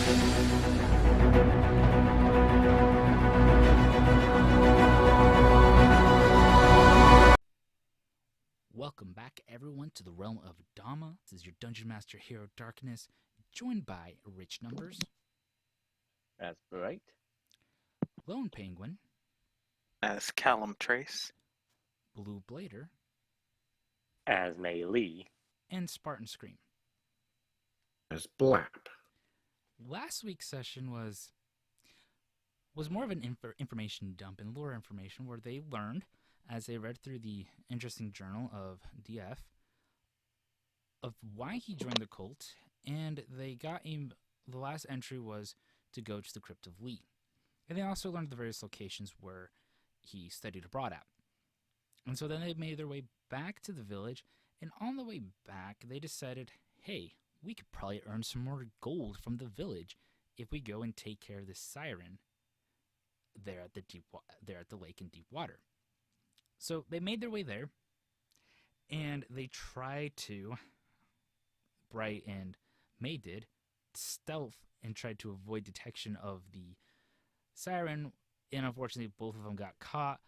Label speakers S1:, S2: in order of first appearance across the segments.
S1: Welcome back, everyone, to the realm of Dama. This is your Dungeon Master Hero Darkness, joined by Rich Numbers,
S2: That's right.
S1: Lone Penguin,
S3: as Callum Trace.
S1: Blue Blader,
S2: As Mei Lee.
S1: and Spartan Scream.
S4: As Blap.
S1: Last week's session was more of an information dump and lore information where they learned, as they read through the interesting journal of DF, of why he joined the cult, and they got him. The last entry was to go to the Crypt of Lee, and they also learned the various locations where he studied abroad at. And so then they made their way back to the village, and on the way back, they decided, hey, we could probably earn some more gold from the village if we go and take care of this siren there at the lake in deep water. So they made their way there, and they tried to, Bright and May did, stealth and tried to avoid detection of the siren, and unfortunately both of them got caught.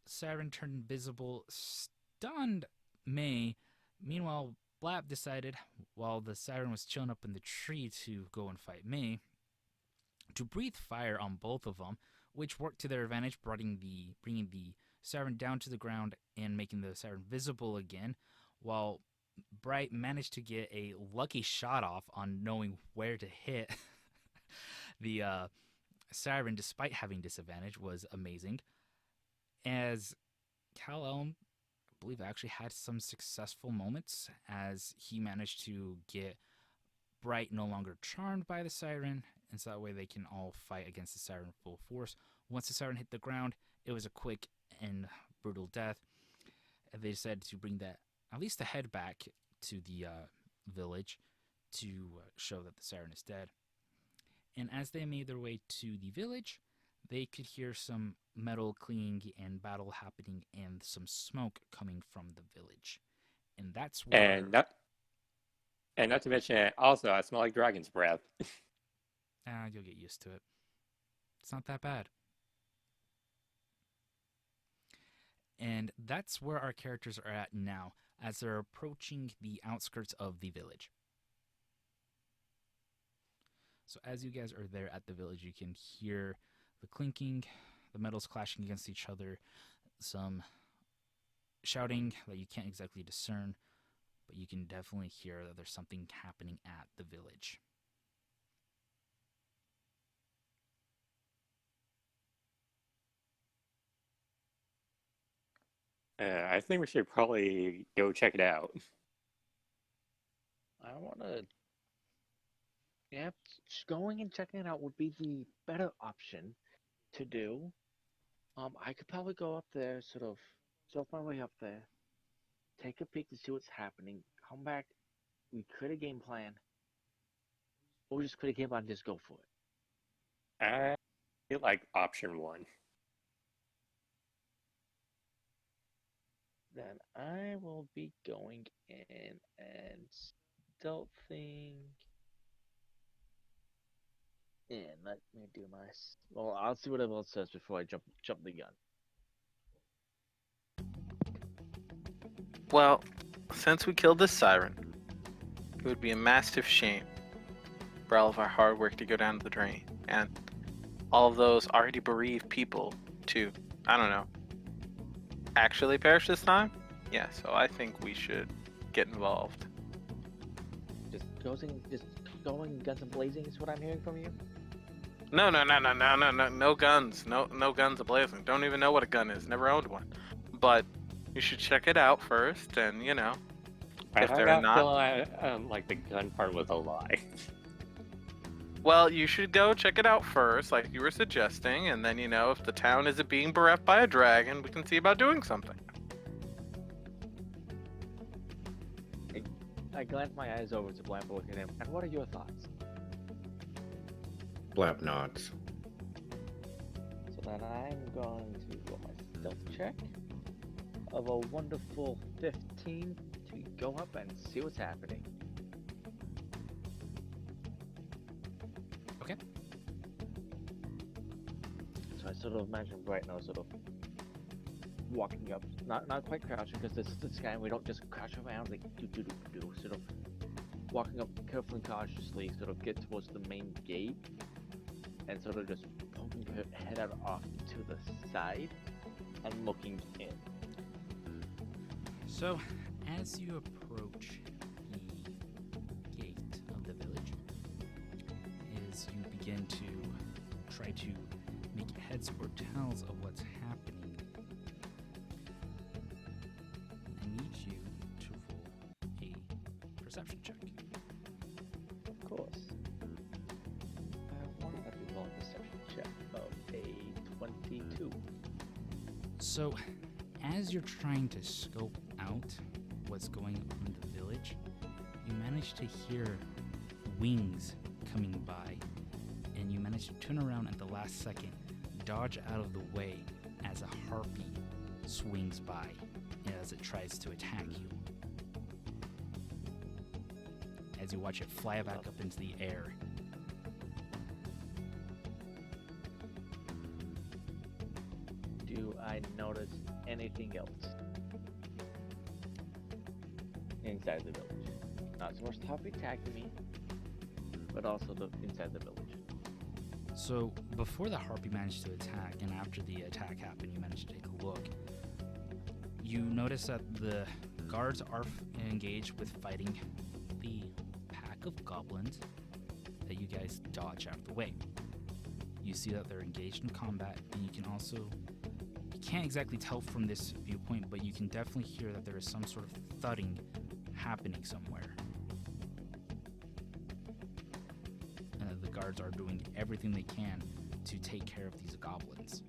S1: Siren turned invisible, stunned May. Meanwhile, Blap decided, while the siren was chilling up in the tree to go and fight May, to breathe fire on both of them, which worked to their advantage, bringing the siren down to the ground and making the siren visible again, while Bright managed to get a lucky shot off on knowing where to hit the siren despite having disadvantage was amazing. As Callum, I believe, actually had some successful moments as he managed to get Bright no longer charmed by the siren, and so that way they can all fight against the siren full force. Once the siren hit the ground, it was a quick and brutal death. And they decided to bring that, at least the head, back to the village to show that the siren is dead. And as they made their way to the village, they could hear some metal clanging and battle happening and some smoke coming from the village. And that's where...
S2: And not to mention, also, I smell like dragon's breath.
S1: You'll get used to it. It's not that bad. And that's where our characters are at now, as they're approaching the outskirts of the village. So as you guys are there at the village, you can hear the clinking, the metals clashing against each other, some shouting that you can't exactly discern, but you can definitely hear that there's something happening at the village.
S2: I think we should probably go check it out.
S5: I want to... Yeah, going and checking it out would be the better option to do. I could probably go up there, sort of surf my way up there, take a peek to see what's happening, come back. We create a game plan, or we just create a game plan and just go for it.
S2: I feel like option one. Then I will be going in and stealthing. And let me do my... Well, I'll see what else says before I jump the gun.
S3: Well, since we killed this siren, it would be a massive shame for all of our hard work to go down the drain, and all of those already bereaved people to, I don't know, actually perish this time? Yeah, so I think we should get involved.
S5: Just going guns and blazing is what I'm hearing from you?
S3: No guns. No guns ablazing. Don't even know what a gun is. Never owned one. But you should check it out first, and, you know, if they're not...
S2: like the gun part was a lie.
S3: Well, you should go check it out first, like you were suggesting, and then, you know, if the town isn't being bereft by a dragon, we can see about doing something.
S5: I glance my eyes over to Blamp, looking at him. And what are your thoughts?
S4: Blap nods.
S5: So then I'm going to roll my stealth check of a wonderful 15 to go up and see what's happening.
S1: Okay.
S5: So I sort of imagine right now, sort of walking up, not quite crouching, because this is the sky, and we don't just crouch around like do. Sort of walking up carefully, cautiously, sort of get towards the main gate, and sort of just poking her head out off to the side and looking in.
S1: So, as you approach the gate of the village, as you begin to try to make heads or tails of what's happening, I need you to roll a perception check.
S5: Of course. I want to be rolling a perception check of a 22.
S1: So, as you're trying to scope out what's going on in the village, you manage to hear wings coming by, and you manage to turn around at the last second, dodge out of the way as a harpy swings by as it tries to attack you. As you watch it fly back up into the air.
S5: Do I notice anything else inside the village? Not so much the harpy attacking me, but also the inside the village.
S1: So, before the harpy managed to attack, and after the attack happened, you managed to take a look. You notice that the guards are engaged with fighting the pack of goblins that you guys dodge out of the way. You see that they're engaged in combat, and you can also, you can't exactly tell from this viewpoint, but you can definitely hear that there is some sort of thudding happening somewhere. And the guards are doing everything they can to take care of these goblins.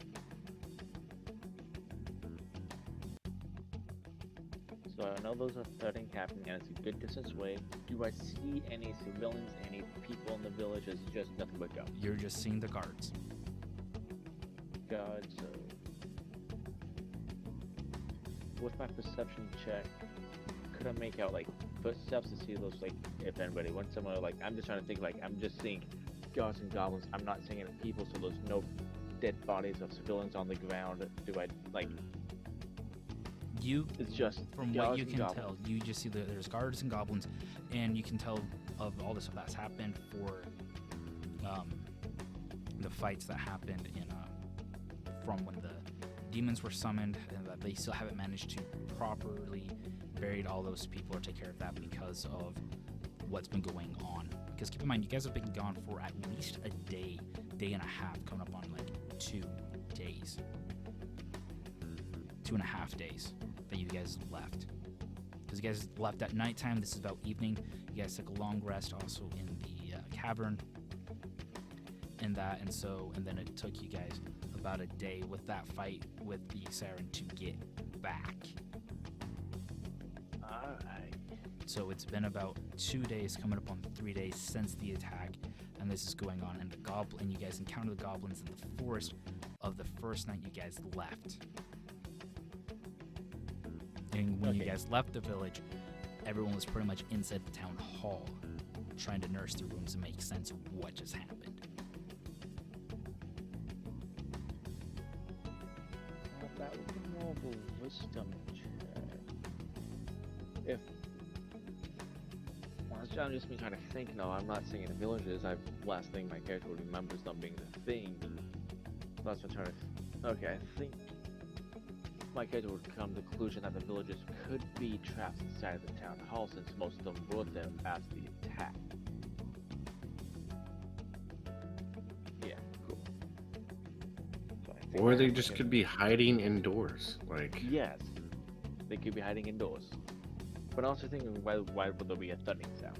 S5: So I know those are thudding happening, and it's a good distance away. Do I see any civilians, any people in the village? Is it just nothing but guards?
S1: You're just seeing the guards.
S5: Guards. With my perception check, could I make out like footsteps to see those, like if anybody went somewhere? Like I'm just trying to think, like I'm just seeing guards and goblins. I'm not seeing any people, so there's no dead bodies of civilians on the ground. Do I like?
S1: You,
S5: It's just
S1: from what
S5: guards
S1: you
S5: and
S1: can
S5: goblins.
S1: tell, you just see that there's guards and goblins, and you can tell of all the stuff that's happened for the fights that happened in from when the demons were summoned, and that they still haven't managed to properly bury all those people or take care of that because of what's been going on. Because keep in mind, you guys have been gone for at least a day and a half, coming up on like 2 days. 2.5 days that you guys left. Because you guys left at nighttime. This is about evening. You guys took a long rest also in the cavern and that, and then it took you guys about a day with that fight with the siren to get back.
S5: Alright.
S1: So it's been about 2 days, coming up on 3 days since the attack, and this is going on. And you guys encountered the goblins in the forest of the first night you guys left. And when you guys left the village, everyone was pretty much inside the town hall, trying to nurse the wounds and make sense of what just happened.
S5: Well, that would be more of a wisdom check. If well, it's just me trying to think. No, I'm not seeing any villages. Last thing my character would remember is them being the thing. That's what I'm trying to. Okay, I think my character would come to the conclusion that the villagers could be trapped inside of the town hall, since most of them were there after the attack. Yeah, cool. So I think
S4: Or
S5: I
S4: they
S5: have my
S4: just
S5: character-
S4: could be hiding indoors. Like,
S5: Yes, they could be hiding indoors. But also thinking, why would there be a thudding sound?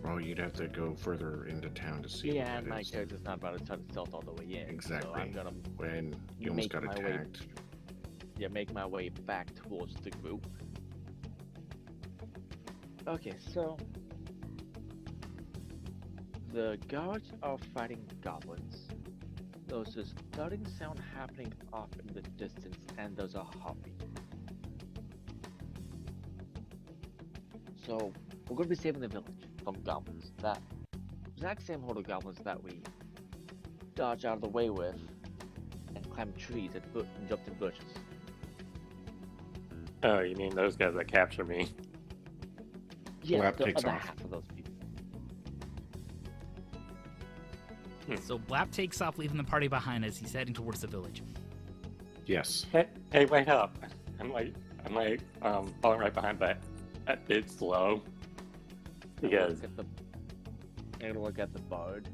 S4: well, you'd have to go further into town to see
S5: Yeah,
S4: what
S5: and
S4: that
S5: my
S4: is.
S5: character's not about to touch stealth all the way in. So
S4: Exactly.
S5: I'm gonna
S4: When you almost
S5: make
S4: got
S5: my way-
S4: attacked.
S5: make my way back towards the group. Okay, so the guards are fighting goblins. There's this thudding sound happening off in the distance, and there's a harpy. So we're gonna be saving the village from goblins. That exact same horde of goblins that we dodged out of the way with and climbed trees and jumped in bushes.
S6: Oh, you mean those guys that capture me?
S5: Yes,
S4: Lap
S5: the
S4: takes
S5: other
S4: off.
S5: half of those people.
S1: So Blap takes off, leaving the party behind as he's heading towards the village.
S4: Yes.
S6: Hey, wait up! I'm falling right behind, but a bit slow. Because
S5: I'm gonna look at the bard.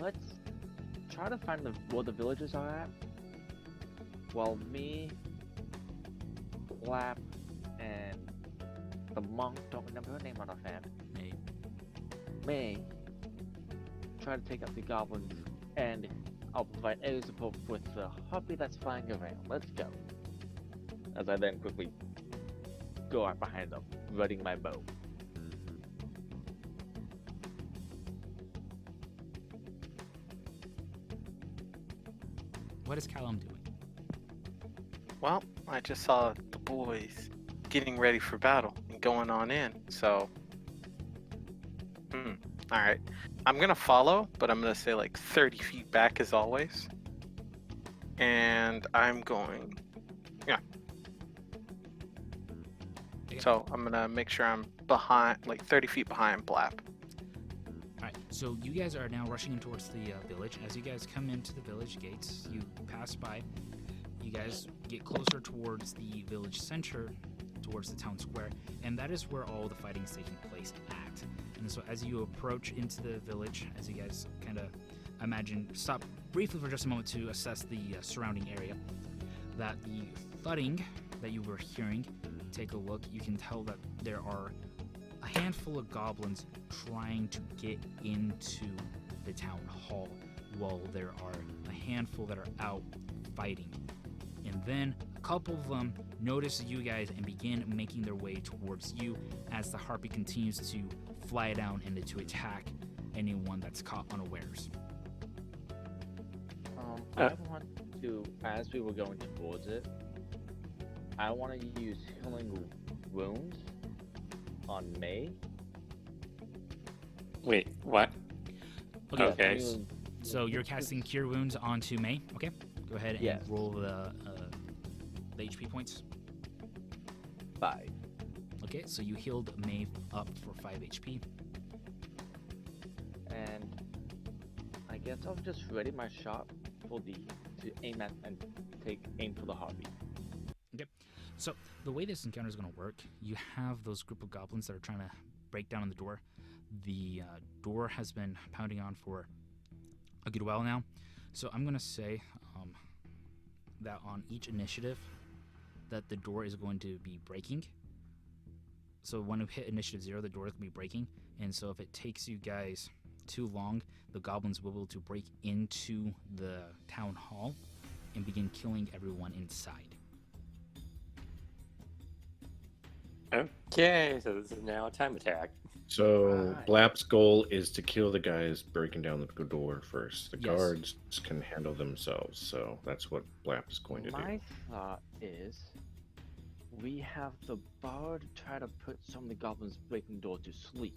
S5: Let's try to find where the villagers are at. While me, Lap, and the monk, don't remember her name on offhand,
S1: Hey,
S5: may try to take out the goblins, and I'll provide air support with the harpy that's flying around. Let's go. As I then quickly go out behind them, readying my bow.
S1: what is Callum doing?
S3: Well, I just saw the boys getting ready for battle and going on in. So, all right. I'm gonna follow, but I'm gonna say like 30 feet back as always. And I'm going, yeah.
S1: Okay.
S3: So I'm gonna make sure I'm behind, like 30 feet behind Blap.
S1: Alright, so you guys are now rushing in towards the village. As you guys come into the village gates, you pass by. You guys get closer towards the village center, towards the town square, and that is where all the fighting is taking place at. And so as you approach into the village, as you guys kind of stop briefly for just a moment to assess the surrounding area, that the thudding that you were hearing, take a look, you can tell that there are a handful of goblins trying to get into the town hall, while there are a handful that are out fighting. And then a couple of them notice you guys and begin making their way towards you as the harpy continues to fly down and to attack anyone that's caught unawares.
S5: I want to, as we were going towards it, I want to use healing wounds on May.
S6: wait, what? Okay.
S1: So you're casting Cure Wounds onto May. Okay, go ahead and
S5: Yes.
S1: roll the HP points.
S5: 5.
S1: Okay, so you healed May up for 5 HP.
S5: And I guess I'll just ready my shot for to aim at and take aim for the harpy.
S1: So the way this encounter is going to work, you have those group of goblins that are trying to break down on the door. The door has been pounding on for a good while now. So I'm going to say that on each initiative that the door is going to be breaking. So when we hit initiative 0, the door is going to be breaking. And so if it takes you guys too long, the goblins will be able to break into the town hall and begin killing everyone inside.
S6: Okay, so this is now a time attack.
S4: So
S5: Right.
S4: Blap's goal is to kill the guys breaking down the door first. The
S1: Yes.
S4: guards can handle themselves, so that's what Blap is going to do.
S5: My thought is we have the bard try to put some of the goblins breaking the door to sleep,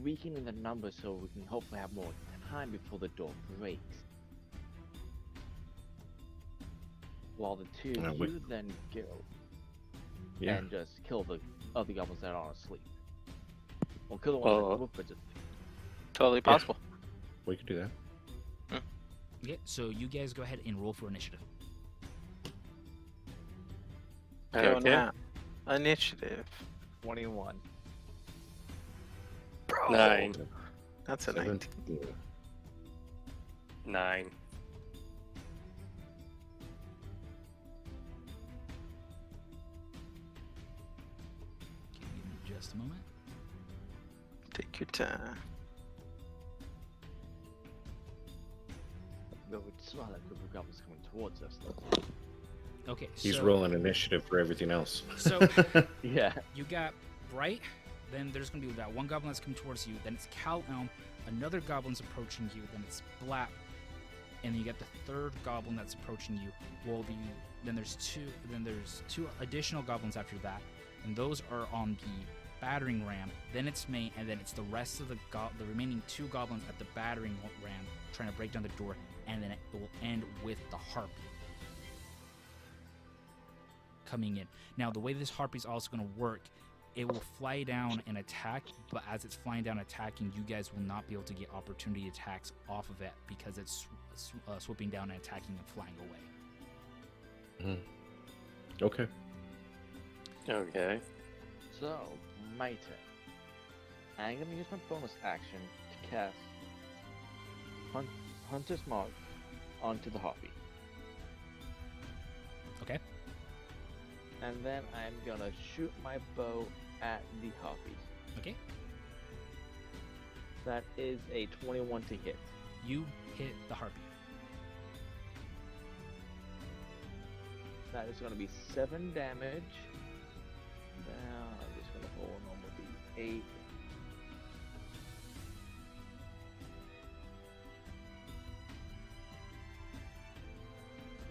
S5: weakening the numbers so we can hopefully have more time before the door breaks. While the two
S4: Yeah,
S5: of
S4: we-
S5: you then go
S4: Yeah.
S5: and just kill the other goblins that are asleep. Or kill the ones
S6: Oh.
S5: that were asleep.
S3: Totally possible.
S4: We could do that.
S1: Okay, so you guys go ahead and roll for initiative.
S3: Go
S6: Okay.
S3: now. Initiative.
S5: 21.
S3: Bro.
S6: 9.
S3: That's a 19.
S4: 17.
S6: 9.
S1: Okay, give me just a moment.
S3: Take your time.
S5: Though it's smell that group of goblins coming towards us though.
S1: Okay,
S4: He's
S1: so,
S4: rolling initiative for everything else.
S1: So
S5: Yeah.
S1: you got Bright, then there's going to be that one goblin that's coming towards you, then it's Cal Elm, another goblin's approaching you, then it's Blap, and then you got the third goblin that's approaching you. Well, then there's two additional goblins after that, and those are on the battering ram, then its mate, and then it's the rest of the remaining 2 goblins at the battering ram trying to break down the door, and then it will end with the harpy coming in. Now, the way this harpy is also going to work, it will fly down and attack, but as it's flying down attacking, you guys will not be able to get opportunity attacks off of it because it's swooping down and attacking and flying away.
S4: Okay.
S6: Okay.
S5: So, my turn. I'm gonna use my bonus action to cast Hunter's Mark onto the harpy.
S1: Okay.
S5: And then I'm gonna shoot my bow at the harpy.
S1: Okay.
S5: That is a 21 to hit.
S1: You hit the harpy.
S5: That is gonna be 7 damage. Now I'm just gonna roll a normal d8.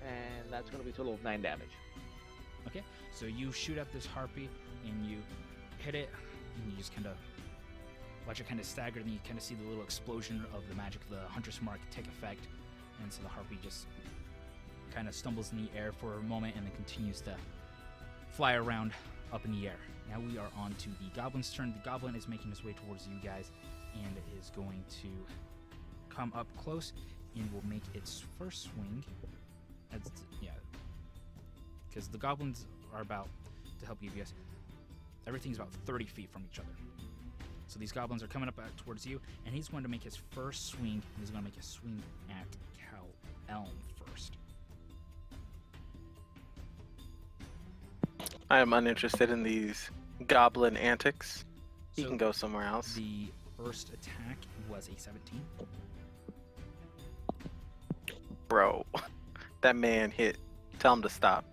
S5: And that's gonna be a total of 9 damage.
S1: Okay. So you shoot at this harpy and you hit it, and you just kind of watch it kind of stagger, and then you kind of see the little explosion of the magic of the Hunter's Mark take effect, and so the harpy just kind of stumbles in the air for a moment and then continues to fly around up in the air. Now we are on to the goblin's turn. The goblin is making his way towards you guys and is going to come up close and will make its first swing. Because the goblins are about, to help you guys, everything's about 30 feet from each other. So these goblins are coming up towards you, and he's going to make his first swing, and he's going to make a swing at Cal Elm first.
S3: I am uninterested in these goblin antics. He
S1: So
S3: can go somewhere else.
S1: the first attack was a 17.
S3: Bro, that man hit. Tell him to stop.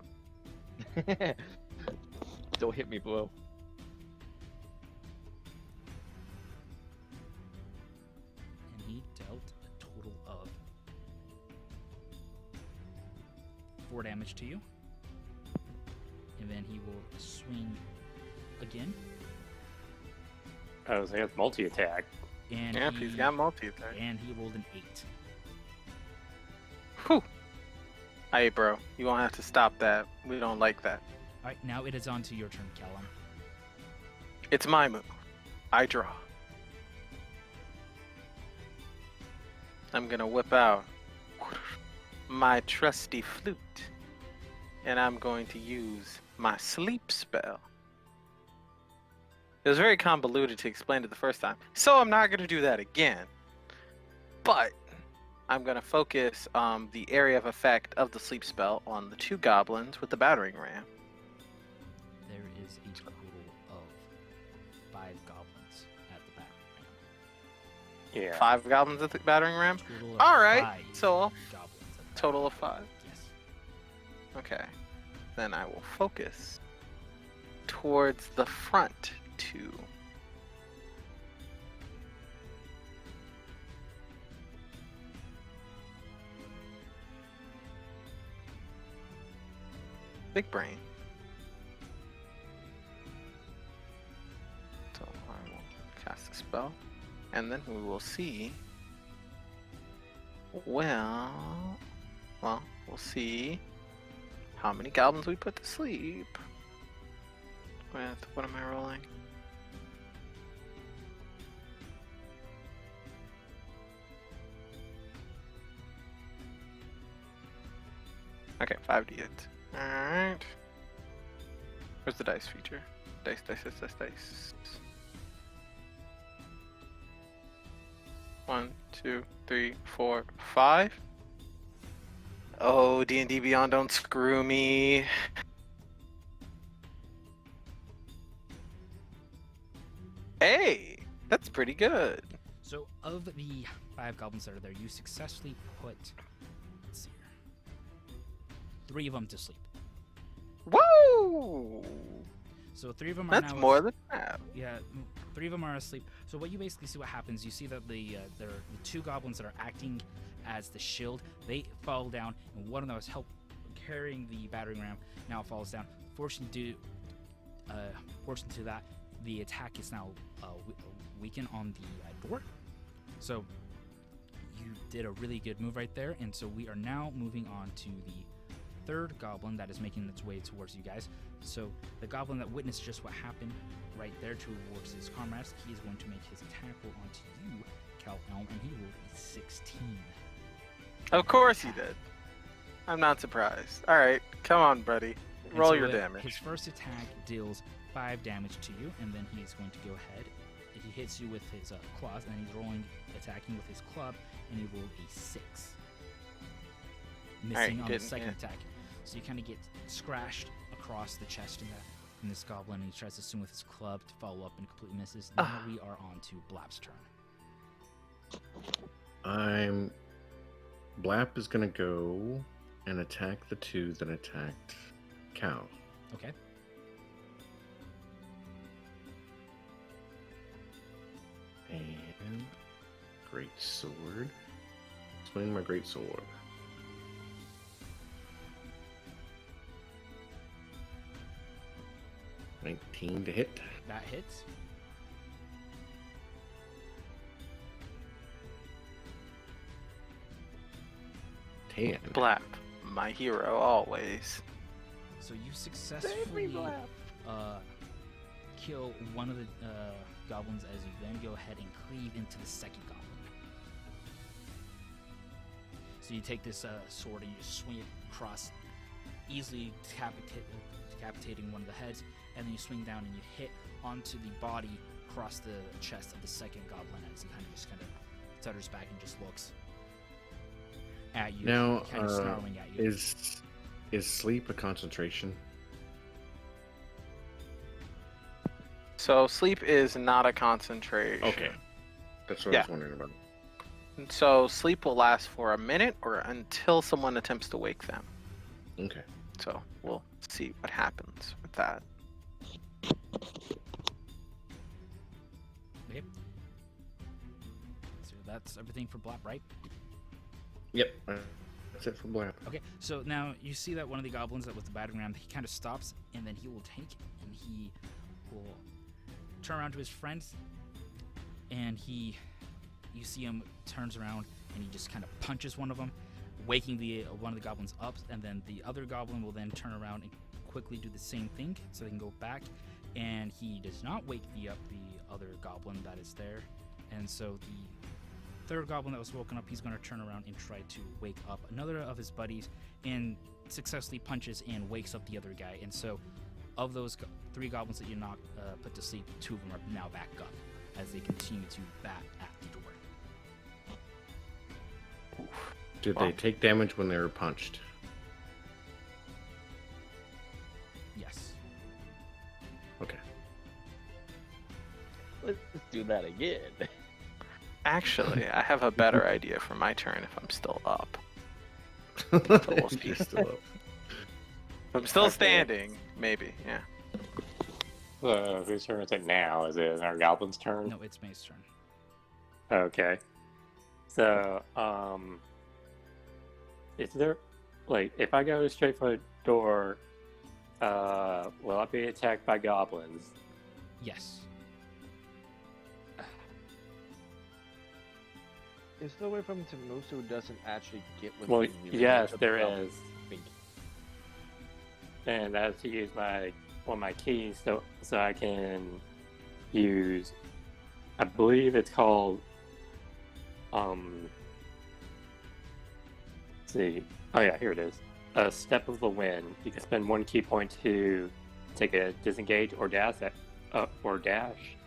S5: Don't hit me, bro.
S1: And he dealt a total of 4 damage to you. And then he will swing again.
S6: I was saying it's multi-attack.
S1: And
S3: Yeah, he's got multi there.
S1: And he rolled an 8.
S3: Whew. Hey, bro, you won't have to stop that. We don't like that.
S1: Alright, now it is on to your turn, Callum.
S3: It's my move. I draw. I'm gonna whip out my trusty flute, and I'm going to use my sleep spell. It was very convoluted to explain it the first time, so I'm not gonna do that again. But I'm gonna focus the area of effect of the sleep spell on the 2 goblins with the battering ram.
S1: There is a total of 5 goblins at the battering ram.
S6: Yeah.
S3: 5 goblins at the battering ram.
S1: Total of
S3: All right,
S1: 5
S3: so
S1: goblins at the
S3: total of
S1: battering
S3: 5.
S1: ram. Yes.
S3: Okay. Then I will focus towards the front 2. Big brain. So I will cast a spell, and then we will see. Well, we'll see how many goblins we put to sleep. With what am I rolling? Okay, 5d8. Alright. Where's the dice feature? Dice. 1, 2, 3, 4, 5. Oh, D&D Beyond, don't screw me. Hey, that's pretty good.
S1: So, of the 5 goblins that are there, you successfully put, let's see here, 3 of them to sleep.
S3: Woo!
S1: So 3 of them are
S3: That's
S1: now
S3: more than half.
S1: Yeah, 3 of them are asleep. So what you basically see what happens, you see that the 2 goblins that are acting as the shield, they fall down, and one of them was carrying the battering ram now falls down. Fortune to that, the attack is now weakened on the door. So you did a really good move right there, and so we are now moving on to the third goblin that is making its way towards you guys. So the goblin that witnessed just what happened right there towards his comrades, he is going to make his attack roll onto you, Cal Elm, and he rolled a 16.
S3: Of course he did. I'm not surprised. All right, come on, buddy.
S1: And
S3: Roll
S1: so
S3: your
S1: his
S3: damage.
S1: first attack deals 5 damage to you, and then he is going to go ahead. He hits you with his claws, and he's attacking with his club, and he rolled a 6. Missing on the second attack. So you kind of get scratched across the chest in this goblin, and he tries to swing with his club to follow up and completely misses. Now we are on to Blap's turn.
S4: Blap is gonna go and attack the 2 that attacked Cow.
S1: Okay.
S4: And great sword. Swing my great sword. $19 to hit.
S1: That hits.
S4: $10.
S3: Blap, my hero always.
S1: So you successfully kill one of the goblins as you then go ahead and cleave into the second goblin. So you take this sword and you swing it across, easily decapitating one of the heads, and then you swing down and you hit onto the body across the chest of the second goblin as he kind of stutters back and just looks at you,
S4: Now,
S1: kind of snarling at you.
S4: is sleep a concentration?
S3: So sleep is not a concentration.
S4: Okay. That's what I was wondering about.
S3: So sleep will last for a minute or until someone attempts to wake them.
S4: Okay.
S3: So we'll see what happens with that.
S1: Okay. So that's everything for Blap, right?
S4: Yep. That's it for Blap.
S1: Okay, so now you see that one of the goblins that was the battering ram, he kind of stops, and then he will take and he will turn around to his friends, and you see him turns around and he just kind of punches one of them, waking one of the goblins up, and then the other goblin will then turn around and quickly do the same thing so they can go back, and he does not wake the other goblin that is there, and so the third goblin that was woken up, he's going to turn around and try to wake up another of his buddies and successfully punches and wakes up the other guy. And so of those 3 goblins that you put to sleep, 2 of them are now back up as they continue to bat at the door.
S4: Did they take damage when they were punched?
S1: Yes.
S4: Okay.
S2: Let's do that again.
S3: Actually, I have a better idea for my turn if I'm still up.
S4: He's still up.
S3: If I'm still standing, maybe, yeah.
S6: So whose turn is it now? Is it our goblin's turn?
S1: No, it's May's turn.
S6: Okay. So, is there, like, if I go straight for the door, will I be attacked by goblins?
S1: Yes.
S5: Is there a way for him to move so he doesn't actually get within
S6: Well,
S5: melee
S6: yes,
S5: range of
S6: there
S5: the goblin?
S6: is. And that's to use one of my keys so I can use, I believe it's called, let's see. Oh yeah, here it is. A Step of the Wind. You can spend 1 key point to take a disengage or dash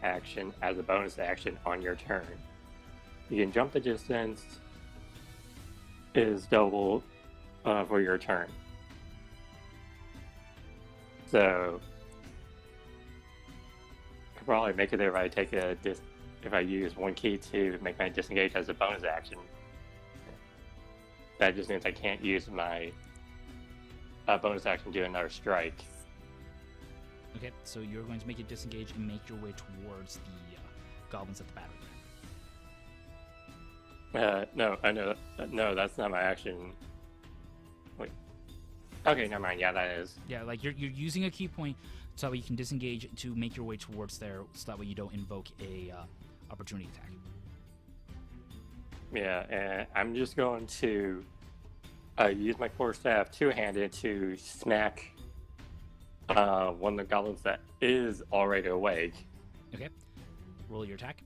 S6: action as a bonus action on your turn. You can jump the distance is double for your turn. So I could probably make it there if I use 1 key to make my disengage as a bonus action. That just means I can't use my bonus action to do another strike.
S1: Okay, so you're going to make a disengage and make your way towards the goblins at the battery.
S6: No, I know. No, that's not my action. Wait. Okay, never mind. Yeah, that is.
S1: Yeah, like you're using a key point so that way you can disengage to make your way towards there, so that way you don't invoke a opportunity attack.
S6: Yeah, and I'm just going to use my quarterstaff two-handed to smack one of the goblins that is already awake.
S1: Okay, roll your attack.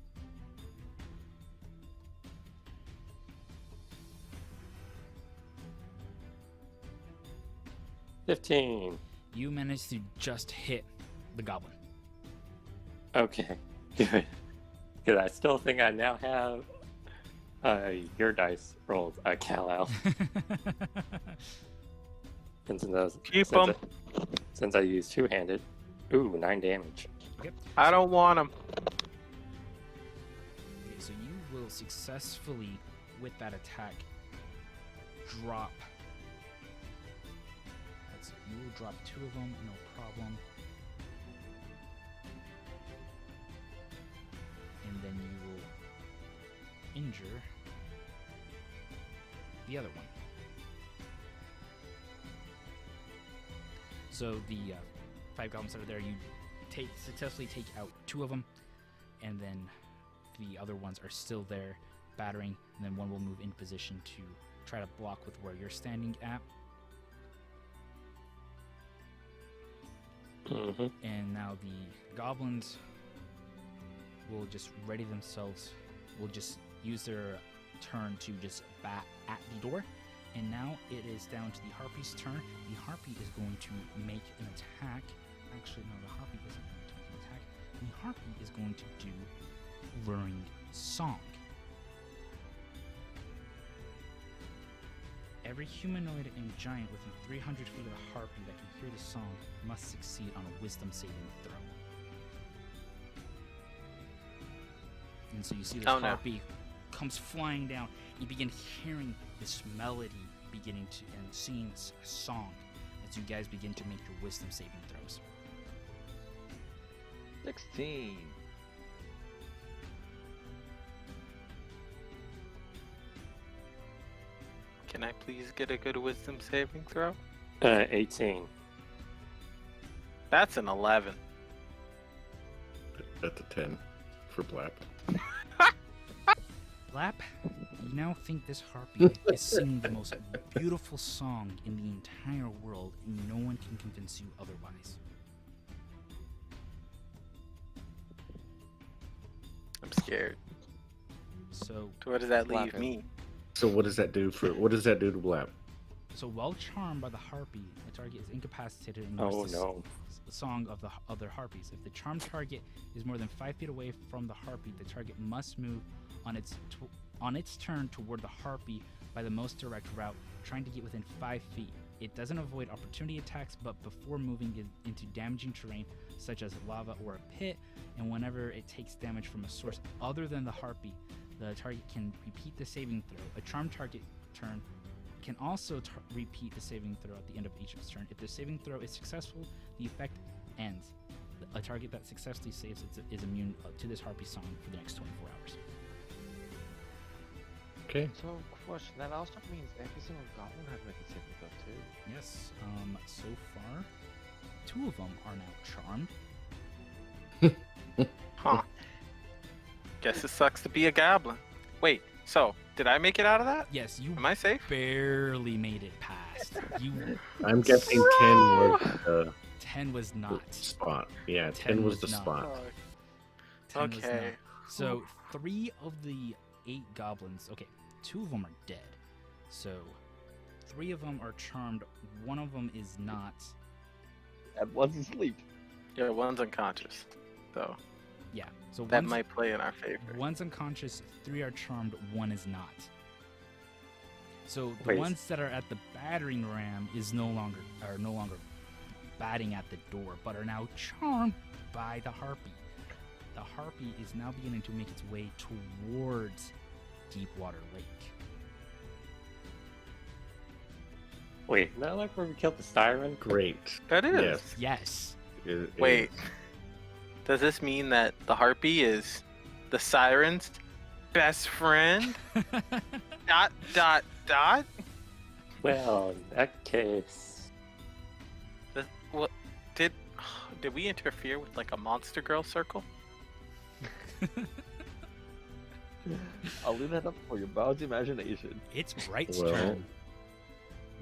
S6: $15.
S1: You manage to just hit the goblin.
S6: Okay, good. Because I still think I now have your dice rolls, Kal-El.
S3: Keep 'em.
S6: Since I used two-handed. Ooh, 9 damage.
S1: Okay.
S3: I don't want them.
S1: Okay, so you will successfully, with that attack, drop. You will drop 2 of them, no problem. And then you will injure the other one. So the 5 goblins that are there, you successfully take out 2 of them, and then the other ones are still there battering, and then one will move into position to try to block with where you're standing at.
S6: Mm-hmm.
S1: And now the goblins will just ready themselves, will just use their turn to just bat at the door. And now it is down to the Harpy's turn. The Harpy is going to make an attack. Actually, no, the Harpy isn't going to make an attack. The Harpy is going to do Luring Song. Every humanoid and giant within 300 feet of the Harpy that can hear the song must succeed on a Wisdom saving throw. And so you see this Harpy comes flying down. You begin hearing this melody beginning to and singing a song as you guys begin to make your Wisdom saving throws.
S2: 16.
S3: Can I please get a good wisdom saving throw?
S6: 18.
S3: That's an 11.
S4: That's a 10 for Blap.
S1: Blap, you now think this Harpy is singing the most beautiful song in the entire world, and no one can convince you otherwise.
S3: I'm scared.
S1: So
S3: Where does that leave
S2: Blap.
S3: me?
S4: So what does that do to Blap?
S1: So while charmed by the Harpy, the target is incapacitated and
S6: Oh
S1: knows
S6: no.
S1: the song of the other Harpies. If the charmed target is more than 5 feet away from the Harpy, the target must move on its turn toward the Harpy by the most direct route, trying to get within 5 feet. It doesn't avoid opportunity attacks, but before moving into damaging terrain such as lava or a pit, and whenever it takes damage from a source other than the Harpy, the target can repeat the saving throw. A charmed target turn can also repeat the saving throw at the end of each of its turn. If the saving throw is successful, the effect ends. A target that successfully saves is immune to this Harpy song for the next 24 hours.
S4: Okay.
S5: So, question, that also means every single goblin has to make a saving throw too.
S1: Yes, so far, 2 of them are now charmed.
S3: Huh. Guess it sucks to be a goblin. Wait, so, did I make it out of that?
S1: Yes, you
S3: Am I safe?
S1: barely made it past. You
S4: I'm guessing 10 was the
S1: 10 was not.
S4: spot. Yeah,
S1: 10
S4: 10 was the
S1: was not.
S4: spot.
S1: 10 was
S3: Okay.
S1: not. So 3 of the 8 goblins, okay, 2 of them are dead. So 3 of them are charmed, 1 of them is not.
S2: And one's asleep.
S3: Yeah, one's unconscious. So,
S1: Yeah, so
S3: that might play in our favor.
S1: one's unconscious, 3 are charmed, 1 is not. So the
S6: Wait.
S1: ones that are at the battering ram are no longer batting at the door, but are now charmed by the Harpy. The Harpy is now beginning to make its way towards Deepwater Lake.
S6: Wait, isn't that like where we killed the siren?
S4: Great.
S3: That is.
S4: Yes.
S1: Yes.
S3: Wait. Does this mean that the Harpy is the Siren's best friend? ...
S6: Well, in that case.
S3: What did did we interfere with like a monster girl circle?
S5: I'll leave that up for your bow's imagination.
S1: It's Bright's
S4: Well,
S1: turn.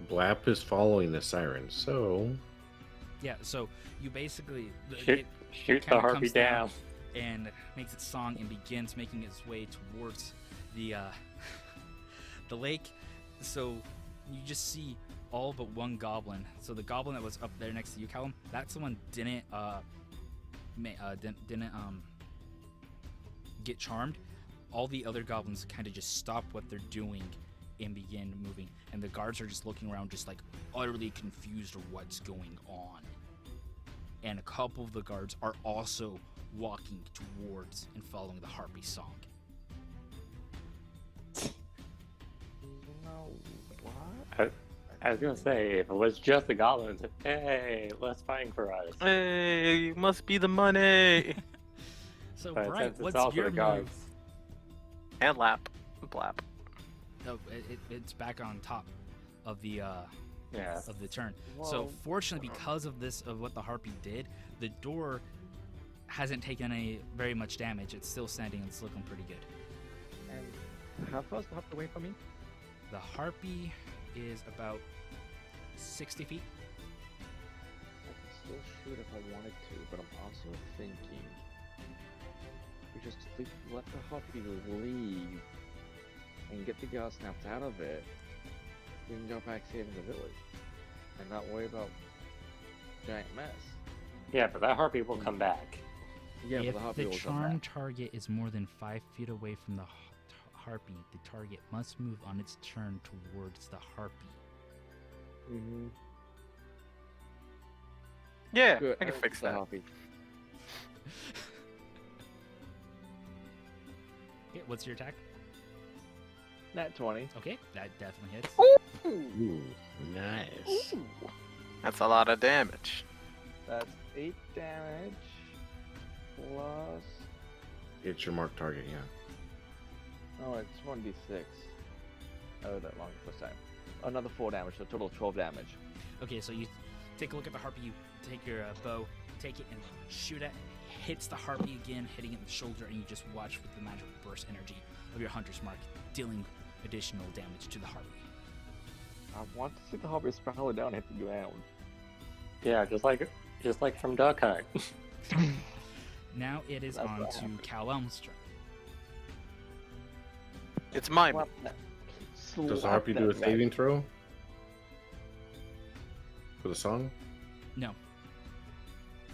S4: Blap is following the siren, so
S1: Yeah, so you basically
S6: Shoot the
S1: kinda
S6: harpy
S1: comes
S6: down.
S1: and makes its song and begins making its way towards the the lake. So you just see all but one goblin. So the goblin that was up there next to you, Callum, that's the one didn't get charmed. All the other goblins kind of just stop what they're doing and begin moving, and the guards are just looking around, just like utterly confused of what's going on. And a couple of the guards are also walking towards and following the harpy song.
S5: No, what?
S6: I was gonna say, if it was just the goblins, hey, less fighting for us.
S3: Hey, must be the money.
S1: So
S6: But
S1: Bright,
S6: since it's
S1: what's
S6: also
S1: your
S6: the
S1: move?
S6: guards.
S3: And Blap.
S1: Oh, it's back on top of the
S6: Yeah.
S1: of the turn. So
S5: Well,
S1: fortunately, because of this, of what the harpy did, the door hasn't taken very much damage. It's still standing and it's looking pretty good.
S5: and how far is the harpy away from me?
S1: The harpy is about 60 feet.
S5: I can still shoot if I wanted to, but I'm also thinking we just let the harpy leave and get the guard snapped out of it. We can go back saving the village and not worry about giant mess.
S6: Yeah, but that harpy will come back.
S5: Yeah,
S1: If
S5: but the harpy
S1: the
S5: will come
S1: charmed
S5: back.
S1: target is more than 5 feet away from the harpy, the target must move on its turn towards the harpy.
S5: Mm-hmm.
S3: Yeah,
S5: Good.
S3: I can fix
S5: the
S3: that.
S5: harpy.
S1: Okay, what's your attack?
S5: Nat 20.
S1: Okay, that definitely hits.
S4: ooh, nice.
S3: That's a lot of damage.
S5: That's 8 damage plus.
S4: It's your marked target, yeah.
S5: Oh, it's 1d6. Oh, that long first time. Another 4 damage, so total of 12 damage.
S1: Okay, so you take a look at the harpy, you take your bow, take it and shoot it. Hits the harpy again, hitting it in the shoulder, and you just watch with the magical burst energy of your hunter's mark, dealing additional damage to the harpy.
S5: I want to see the harpy spiral down and hit the ground.
S6: Yeah, just like from Duck Hunt.
S1: Now it is
S5: That's
S1: on
S5: what
S1: to
S5: happened.
S1: Callum's turn.
S3: It's my
S5: Slap that-
S4: Does the
S5: slap
S4: harpy do a
S5: that
S4: saving
S5: rabbit.
S4: throw? For the song?
S1: No.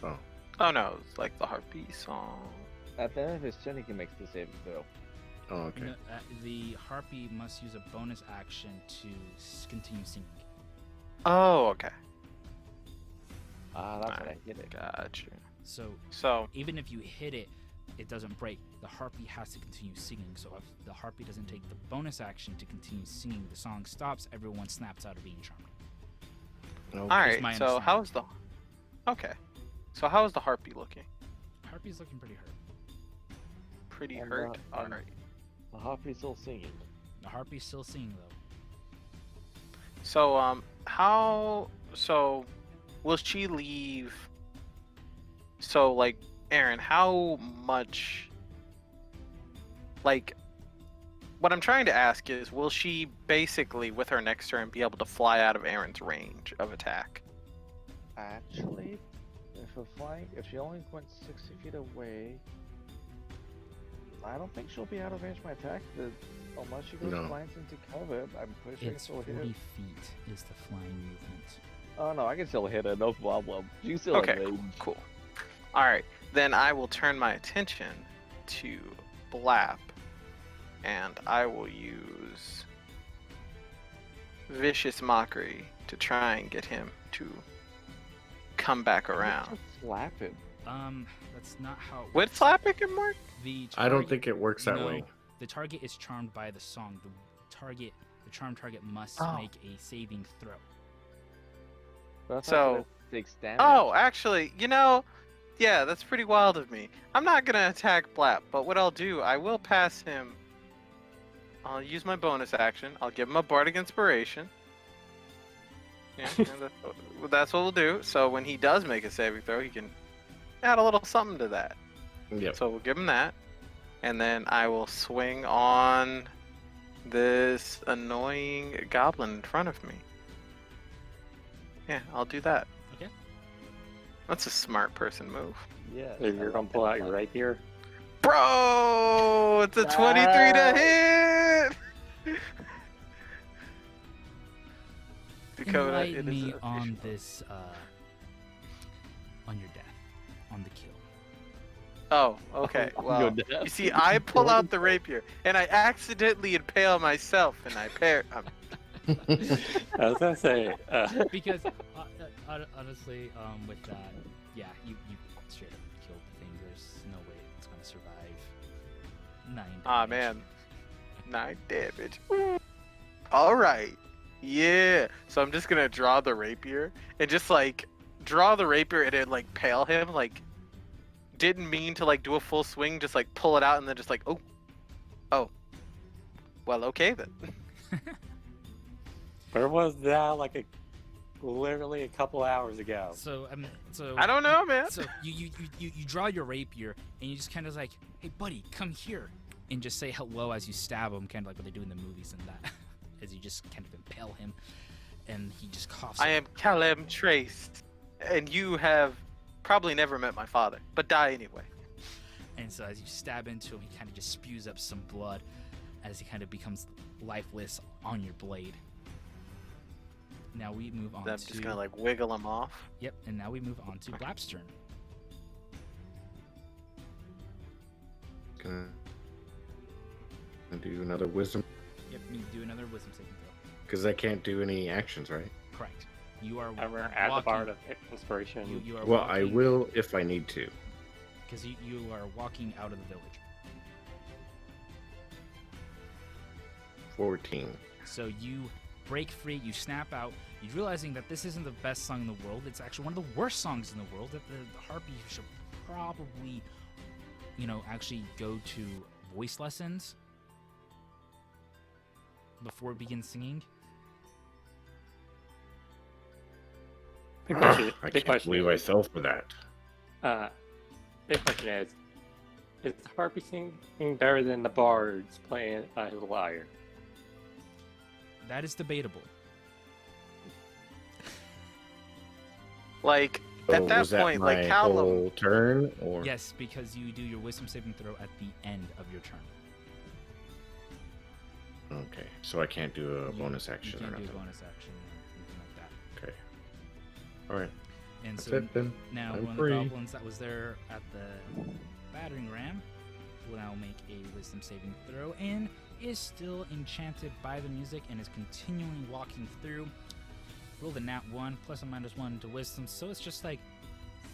S4: Oh.
S3: Oh no, it's like the harpy song.
S5: At the end of his turn, he can make the saving throw.
S4: Oh, okay.
S1: No, the harpy must use a bonus action to continue singing.
S3: Oh, okay.
S5: Ah, that's what I hit it.
S3: Gotcha.
S1: So even if you hit it, it doesn't break. The harpy has to continue singing. So if the harpy doesn't take the bonus action to continue singing, the song stops. Everyone snaps out of being charmed.
S4: Oh,
S3: All
S1: That's
S3: right.
S1: my
S3: So how's the? Okay. So how is the harpy looking?
S1: Harpy's looking pretty hurt.
S3: Pretty
S5: And,
S3: hurt. All
S5: and-
S3: right.
S5: The harpy's still singing.
S1: The harpy's still singing though.
S3: So how? So, will she leave? So like, Aaron, how much? Like, what I'm trying to ask is, will she basically, with her next turn, be able to fly out of Aaron's range of attack?
S5: Actually, if she only went 60 feet away, I don't think she'll be out of range of my attack. Unless she goes
S4: No.
S5: flying into cover, I'm pretty sure I can
S1: It's
S5: still
S1: 40
S5: hit her.
S1: feet is the flying movement.
S5: Oh no, I can still hit her, no problem. She's still
S3: Okay,
S5: in range.
S3: Cool. All right, then I will turn my attention to Blap, and I will use Vicious Mockery to try and get him to come back around.
S5: Just slap him.
S1: That's not how it
S3: Would
S1: works.
S3: slapping him work?
S1: The
S4: I don't
S1: target-
S4: think it works that
S1: no,
S4: way.
S1: The target is charmed by the song. The charmed target must
S3: Oh.
S1: make a saving throw.
S5: But I thought
S3: So-
S5: that takes damage.
S3: Oh, actually, yeah, that's pretty wild of me. I'm not gonna attack Blap, but what I'll do, I will pass him. I'll use my bonus action. I'll give him a Bardic Inspiration. Yeah, that's what we'll do. So when he does make a saving throw, he can Add a little something to that.
S4: Yep.
S3: So we'll give him that. And then I will swing on this annoying goblin in front of me. Yeah, I'll do that.
S1: Okay.
S3: That's a smart person move.
S2: Yeah.
S6: So you're gonna pull out your rapier.
S3: Bro, it's a 23 to hit! Dakota,
S1: Enlighten
S3: it is
S1: me
S3: official.
S1: on this, on your death, on the kill.
S3: Oh, okay. Well, you see, I pull out the rapier, and I accidentally impale myself, and I pair.
S6: I was gonna say,
S1: Because honestly, with that, yeah, you straight up killed the thing. There's no way it's gonna survive 9
S3: Ah,
S1: damage.
S3: man. 9 damage. All right. Yeah. So I'm just gonna draw the rapier and just like draw the rapier and then like pale him. Like didn't mean to like do a full swing. Just like pull it out and then just like oh. Well, okay then.
S6: where was that? Like literally a couple hours ago.
S1: So
S3: I don't know, man.
S1: So you draw your rapier and you just kind of like, hey buddy, come here, and just say hello as you stab him, kind of like what they do in the movies and that, as you just kind of impale him, and he just coughs.
S3: I am Callum Trace, and you have probably never met my father, but die anyway.
S1: And so as you stab into him, he kind of just spews up some blood, as he kind of becomes lifeless on your blade. Now we move on
S3: Then I'm
S1: to.
S3: just gonna like wiggle him off.
S1: Yep, and now we move on to Blap's turn.
S4: Gonna do another wisdom
S1: Yep, you do another wisdom saving throw.
S4: because I can't do any actions, right?
S1: Correct. You are
S6: I'm gonna add the bar of inspiration.
S1: You are
S4: Well, I
S1: walking,
S4: will if I need to.
S1: because you are walking out of the village.
S4: 14.
S1: So you break free, you snap out, you realizing that this isn't the best song in the world. It's actually one of the worst songs in the world. That the harpy should probably, actually go to voice lessons before it begins singing.
S6: Big question,
S4: I
S6: big
S4: can't
S6: question
S4: believe I
S6: is,
S4: fell for that.
S6: big question is the harpy singing better than the bards playing his lyre?
S1: That is debatable.
S3: Like
S4: So
S3: at that
S4: was that
S3: point,
S4: my
S3: like Callum.
S4: whole turn, or
S1: Yes, because you do your wisdom saving throw at the end of your turn.
S4: okay, so I can't do a bonus
S1: You
S4: action or
S1: can't do
S4: nothing.
S1: a bonus action or anything like that.
S4: Okay. All right.
S1: And
S4: That's
S1: so
S4: it then.
S1: now
S4: I'm
S1: one
S4: free.
S1: of the goblins that was there at the battering ram will now make a wisdom saving throw and is still enchanted by the music and is continually walking through. Roll the nat 1 plus or minus 1 to wisdom, so it's just like,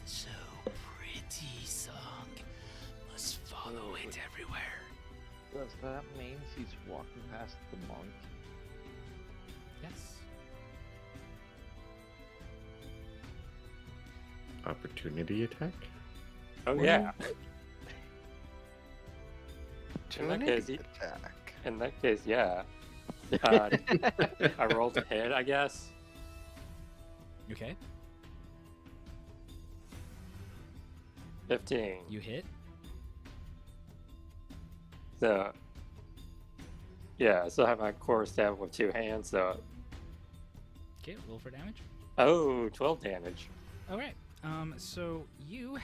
S1: so pretty song must follow it everywhere.
S2: Does that mean he's walking past the monk?
S1: Yes.
S4: Opportunity attack.
S6: Oh yeah. In that
S3: Opportunity
S6: case,
S3: attack.
S6: in that case, yeah. I rolled a hit, I guess.
S1: Okay.
S6: 15.
S1: You hit.
S6: So, yeah, so I have my core stab with 2 hands, so,
S1: Okay, roll for damage.
S6: 12 damage.
S1: All right. So you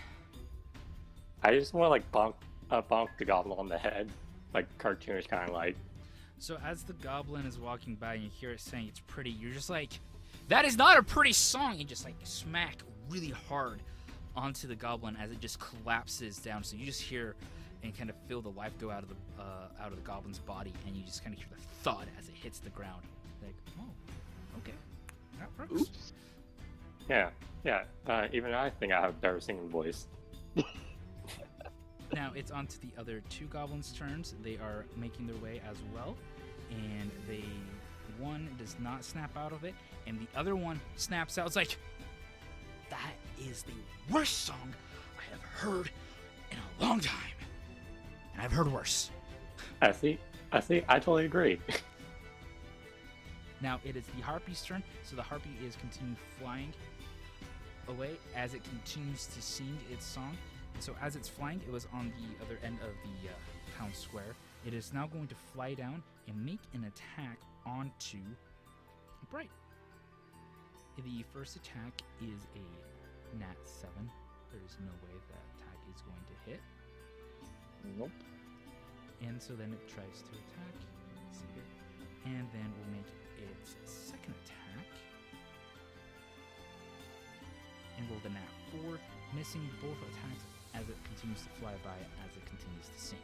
S6: I just want to, like, bonk the goblin on the head, like, cartoonish kind of like.
S1: So as the goblin is walking by and you hear it saying it's pretty, you're just like, that is not a pretty song, and just like smack really hard onto the goblin as it just collapses down. So you just hear and kind of feel the life go out of the goblin's body, and you just kind of hear the thud as it hits the ground. Like, oh, okay, that works.
S2: Oops.
S6: Yeah. Even I think I have a better singing voice.
S1: Now it's on to the other 2 goblins' turns. They are making their way as well, and one does not snap out of it, and the other one snaps out. It's like, that is the worst song I have heard in a long time, and I've heard worse.
S6: I see, I totally agree.
S1: Now it is the harpy's turn, so the harpy is continuing flying away as it continues to sing its song. And so as it's flying, it was on the other end of the town square. It is now going to fly down and make an attack onto Bright. The first attack is a nat 7. There's no way that attack is going to hit.
S5: Nope.
S1: And so then it tries to attack. Let's see here. And then we'll make its second attack. And roll the nat 4, missing both attacks as it continues to fly by as it continues to sink.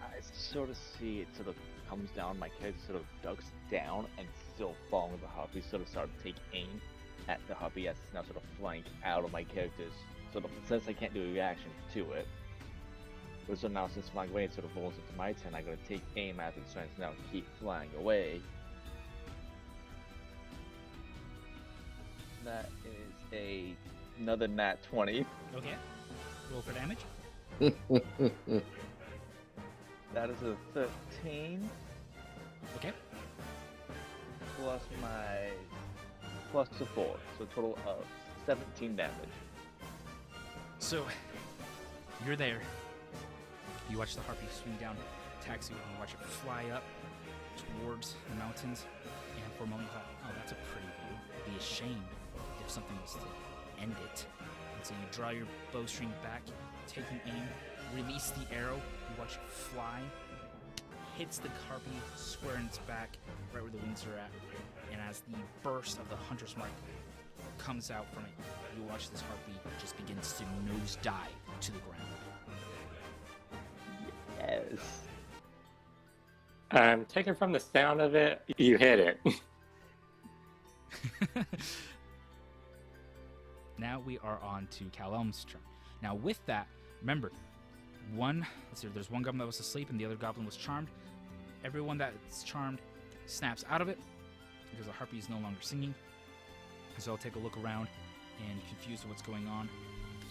S5: I sort of see it sort of comes down, my character sort of ducks down and still following the harpy, sort of start to take aim at the harpy as it's now sort of flying out of my character's sort of, since I can't do a reaction to it. But so now since it's flying away, it sort of rolls into my turn, I'm going to take aim at it, so it's now keep flying away. That is another nat 20.
S1: Okay. Roll for damage.
S5: That is a 13.
S1: Okay.
S5: Plus my plus a 4, so a total of 17 damage.
S1: So, you're there. You watch the harpy swing down, attacks you, and you watch it fly up towards the mountains. And for a moment you thought, oh, that's a pretty view. I'd be ashamed if something was to end it. And so you draw your bowstring back, taking aim, release the arrow, you watch it fly, hits the harpy square in its back, right where the wings are at. And as the burst of the hunter's mark comes out from it, you watch this harpy just begins to nosedive to the ground.
S5: Yes.
S6: Taken from the sound of it, you hit it.
S1: Now we are on to Callum's turn. Now with that, remember, there's one goblin that was asleep and the other goblin was charmed. Everyone that's charmed snaps out of it because the harpy is no longer singing. So I'll take a look around and confused with what's going on.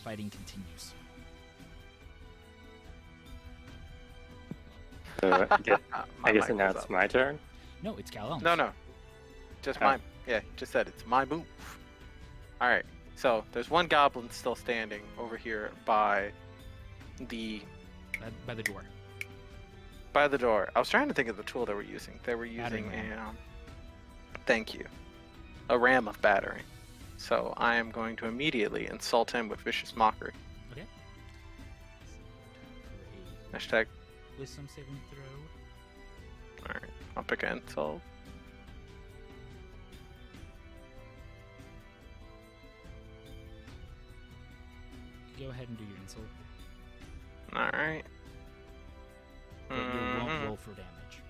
S1: Fighting continues.
S6: I guess
S3: mic
S6: now
S3: was
S6: it's
S3: up.
S6: my turn.
S1: No, it's Callum.
S3: No. Just mine. Yeah, just said it's my move. Alright, so there's one goblin still standing over here by the
S1: By the door.
S3: door. I was trying to think of the tool they were using. They were using
S1: Battering ram.
S3: thank you. A ram of battering. So I am going to immediately insult him with vicious mockery.
S1: Okay.
S3: Hashtag.
S1: Wisdom saving throw.
S3: Alright, I'll pick an insult.
S1: Go ahead and do your insult.
S3: Alright.
S1: But you won't roll for damage.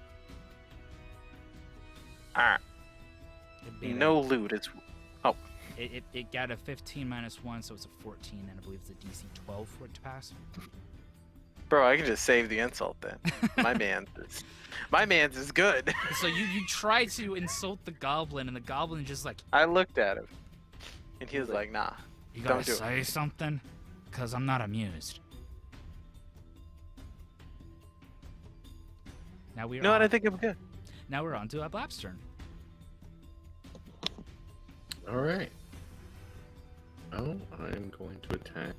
S3: Alright.
S1: It'd be
S3: No loot. It's
S1: It got a 15 minus 1, so it's a 14, and I believe it's a DC 12 for it to pass.
S3: bro, I can just save the insult then. My man's is good.
S1: So you try to insult the goblin, and the goblin just like,
S3: I looked at him. And he was like, nah.
S1: you
S3: Don't
S1: gotta
S3: do it.
S1: say something? Because I'm not amused. Now we're
S3: You know what?
S1: on,
S3: I think I'm good.
S1: now we're on to Blap's turn.
S4: All right. Oh, I'm going to attack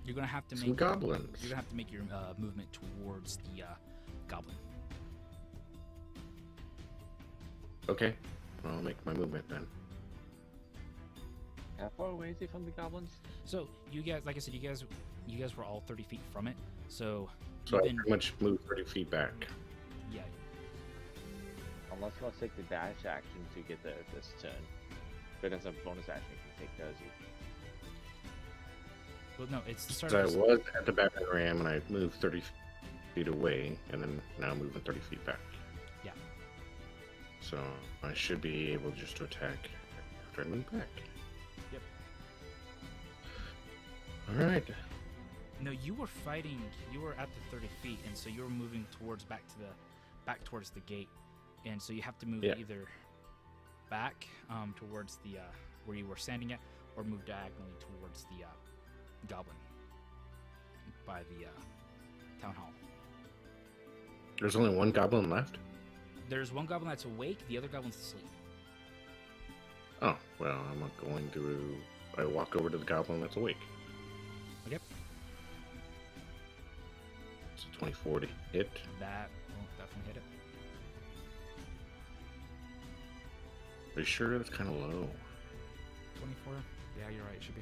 S1: You're gonna have to
S4: some
S1: make
S4: goblins.
S1: you're gonna have to make your movement towards the goblin.
S4: Okay, I'll make my movement then.
S5: How far away is he from the goblins?
S1: So you guys, like I said, you guys were all 30 feet from it. So
S4: So
S1: you've
S4: I
S1: been,
S4: pretty much move 30 feet back.
S1: yeah.
S5: Unless you want to take the dash action to get there this turn. But as a bonus action, you can take those.
S1: Well, no, it's the start.
S4: So I
S1: of the-
S4: was at the back of the ram and I moved 30 feet away, and then now I'm moving 30 feet back.
S1: Yeah.
S4: So I should be able just to attack after I move back.
S1: Yep.
S4: All right.
S1: No, you were fighting. You were at the 30 feet, and so you were moving back towards the gate, and so you have to move
S4: Yeah.
S1: either back towards the where you were standing at, or move diagonally towards the goblin by the town hall.
S4: There's only one goblin left?
S1: There's one goblin that's awake. The other goblin's asleep.
S4: Oh, well, I'm going to. I walk over to the goblin that's awake.
S1: Okay.
S4: It's a 24 to hit.
S1: That will definitely hit it.
S4: Are you sure that's kind of low?
S1: 24? Yeah, you're right. It should be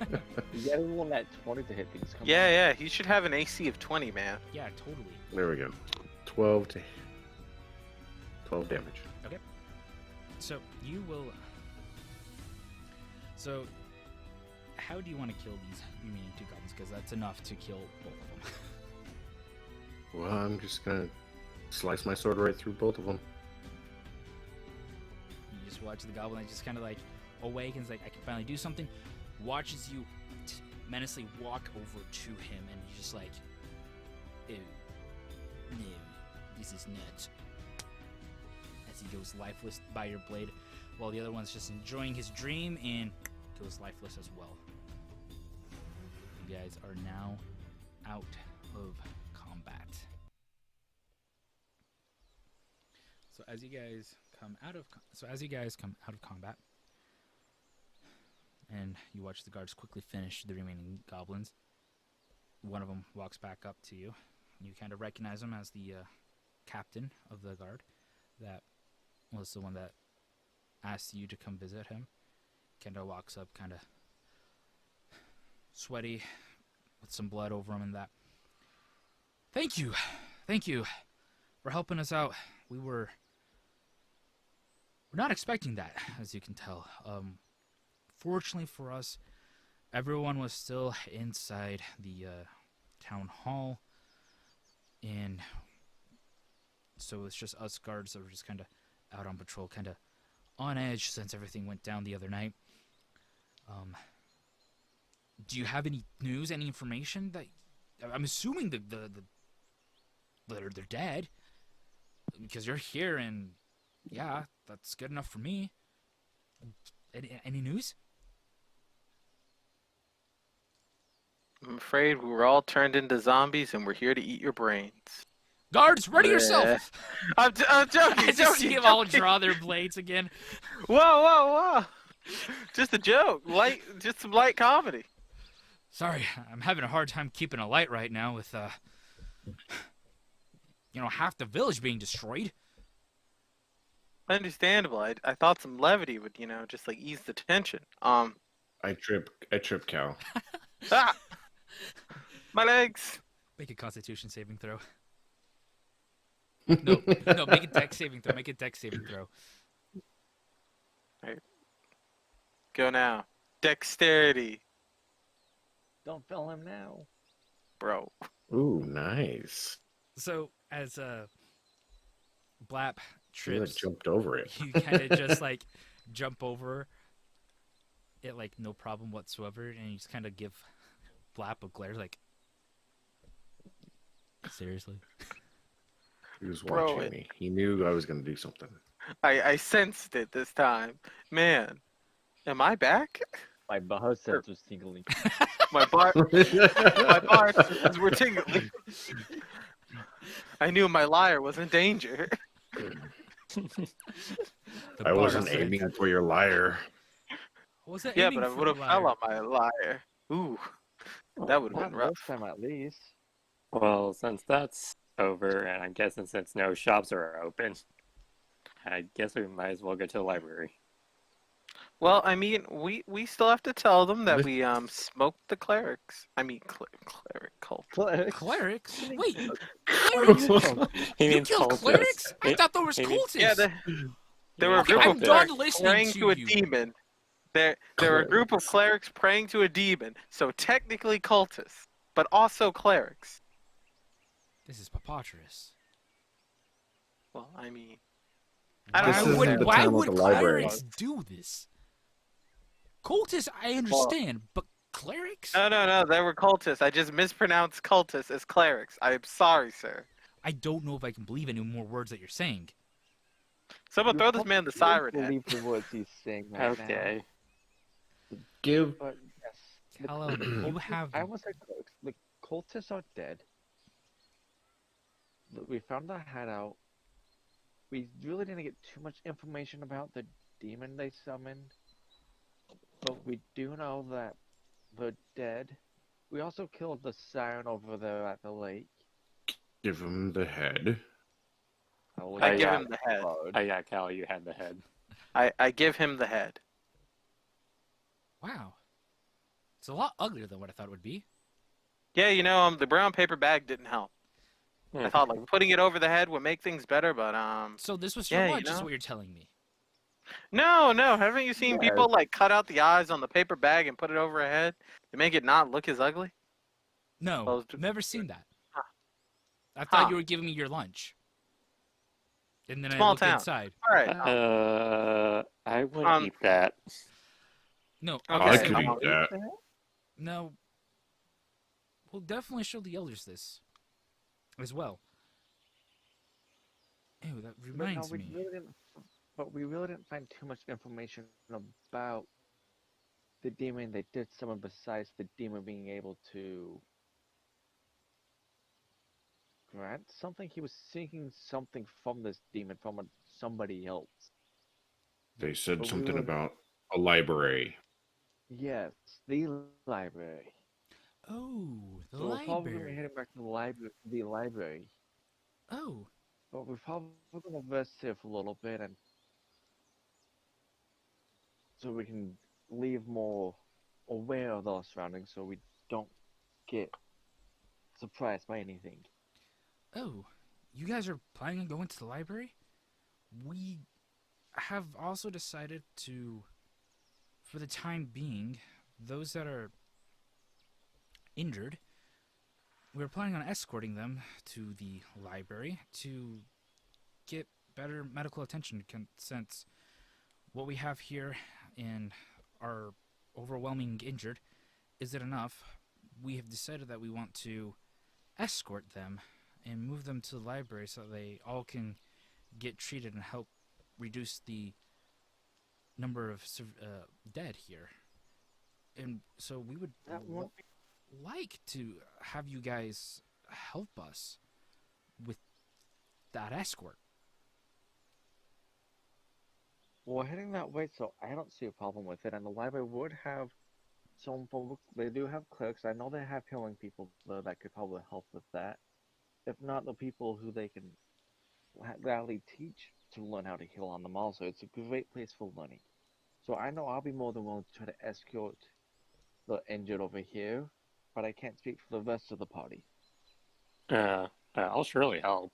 S1: higher.
S5: You gotta roll that 20 to hit things. Come
S3: Yeah,
S5: on.
S3: yeah. He should have an AC of 20, man.
S1: Yeah, totally.
S4: There we go. 12 damage.
S1: So you will. So, how do you want to kill these remaining 2 goblins? Because that's enough to kill both of them.
S4: Well, I'm just gonna slice my sword right through both of them.
S1: You just watch the goblin that just kind of like awakens, like I can finally do something. Watches you menacingly walk over to him, and he's just like, "Ew, no, this is nuts." As he goes lifeless by your blade, while the other one's just enjoying his dream and goes lifeless as well. You guys are now out of combat. So as you guys come out of combat, and you watch the guards quickly finish the remaining goblins, one of them walks back up to you. You kind of recognize him as the captain of the guard that was the one that asked you to come visit him. Kendo walks up, kind of sweaty, with some blood over him and that. Thank you for helping us out. We're not expecting that, as you can tell. Fortunately for us, everyone was still inside the town hall, and so it's just us guards that were just kind of out on patrol, kind of on edge since everything went down the other night. Do you have any news, any information that I'm assuming they're dead because you're here, and yeah, that's good enough for me. Any news?
S3: I'm afraid we were all turned into zombies, and we're here to eat your brains.
S1: Guards, ready
S3: Yeah.
S1: yourself!
S3: I'm joking.
S1: I just see them all draw their blades again.
S3: Whoa! Just a joke. Just some light comedy.
S1: Sorry, I'm having a hard time keeping a light right now with, half the village being destroyed.
S3: Understandable. I thought some levity would, just like ease the tension.
S4: I trip Cal.
S3: Ah! My legs.
S1: Make a Constitution saving throw. No, make a Dex saving throw. Make a Dex saving throw.
S3: Go now. Dexterity,
S5: Don't fill him now.
S3: bro.
S4: Ooh, nice.
S1: So as Blap
S4: Should have
S1: trips,
S4: jumped over it.
S1: you kind of just like jump over it, like no problem whatsoever, and you just kind of give Blap a glare, like, seriously?
S4: He was
S3: Bro,
S4: watching me. He knew I was going to do something.
S3: I sensed it this time. Man, am I back?
S5: My buzz sense was tingling.
S3: My bar senses were tingling. I knew my lyre was in danger.
S4: I wasn't aiming for your lyre.
S1: Was that
S3: Yeah,
S1: aiming
S3: but I
S1: for
S3: would have
S1: the
S3: fell
S1: lyre?
S3: on my lyre. Ooh, that would have
S5: Not
S3: been rough.
S5: this time, at least.
S6: Well, since that's over, and I'm guessing since no shops are open, I guess we might as well go to the library.
S3: Well, I mean, we still have to tell them that we smoked the clerics. I mean, cleric cult.
S1: Clerics? Wait, clerics?
S6: He
S1: You
S6: means
S1: killed
S6: cultists.
S1: clerics? I thought there was
S6: he means-
S1: cultists.
S3: Yeah, there were a
S1: Okay,
S3: group
S1: I'm
S3: of
S1: done
S3: clerics
S1: listening
S3: praying
S1: to
S3: to a
S1: you.
S3: demon. There were a group of clerics praying to a demon, so technically cultists, but also clerics.
S1: This is preposterous.
S3: Well, I mean,
S4: This isn't the
S1: Why
S4: time
S1: would
S4: of the library.
S1: clerics do this? Cultists, I understand, but clerics?
S3: no, they were cultists. I just mispronounced cultists as clerics. I'm sorry, sir.
S1: I don't know if I can believe any more words that you're saying.
S3: Someone throw this man the siren head.
S5: believe the words he's saying right
S6: Okay.
S4: Give.
S5: now. But yes. the
S1: Callum,
S5: cult-
S1: you have...
S5: I almost said clerics. The cultists are dead. We found the hideout. We really didn't get too much information about the demon they summoned, but we do know that they're dead. We also killed the siren over there at the lake.
S4: Give him the head.
S5: will
S3: I
S6: Oh,
S3: give
S6: yeah.
S3: him the head.
S6: Oh yeah, Cal, you had the head.
S3: I give him the head.
S1: Wow. It's a lot uglier than what I thought it would be.
S3: Yeah, the brown paper bag didn't help. I thought like putting it over the head would make things better, but
S1: So this was your
S3: yeah,
S1: lunch, is what you're telling me.
S3: No, haven't you seen
S5: Yes.
S3: people like cut out the eyes on the paper bag and put it over a head to make it not look as ugly?
S1: No,
S3: Well,
S1: never seen that.
S3: Huh.
S1: I thought
S3: Huh.
S1: you were giving me your lunch. And then I
S3: Small
S1: looked
S3: town.
S1: inside.
S3: All right.
S6: I wouldn't eat that.
S1: No,
S3: Okay,
S4: I
S1: okay,
S4: could
S1: so
S4: eat that.
S1: no, we'll definitely show the elders this as well. Ew, that
S5: But no,
S1: reminds
S5: we
S1: me.
S5: really didn't. But we really didn't find too much information about the demon they did summon besides the demon being able to grant something. He was seeking something from this demon from somebody else.
S4: They said
S5: But we
S4: something
S5: were
S4: about a library.
S5: yes, the library.
S1: Oh, the
S5: So we're probably gonna be
S1: library.
S5: heading back to the library.
S1: Oh,
S5: But we're probably gonna rest here for a little bit and so we can leave more aware of our surroundings so we don't get surprised by anything.
S1: oh, you guys are planning on going to the library? We have also decided to, for the time being, those that are injured, we're planning on escorting them to the library to get better medical attention since what we have here in our overwhelming injured isn't enough. We have decided that we want to escort them and move them to the library so that they all can get treated and help reduce the number of dead here. And so we would
S5: That won't
S1: like to have you guys help us with that escort.
S5: We're heading that way, so I don't see a problem with it. And the library would have some folks. They do have clerks. I know they have healing people though that could probably help with that. If not, the people who they can gladly teach to learn how to heal on them. Also, it's a great place for learning. So I know I'll be more than willing to try to escort the injured over here, but I can't speak for the rest of the party.
S6: I'll surely help.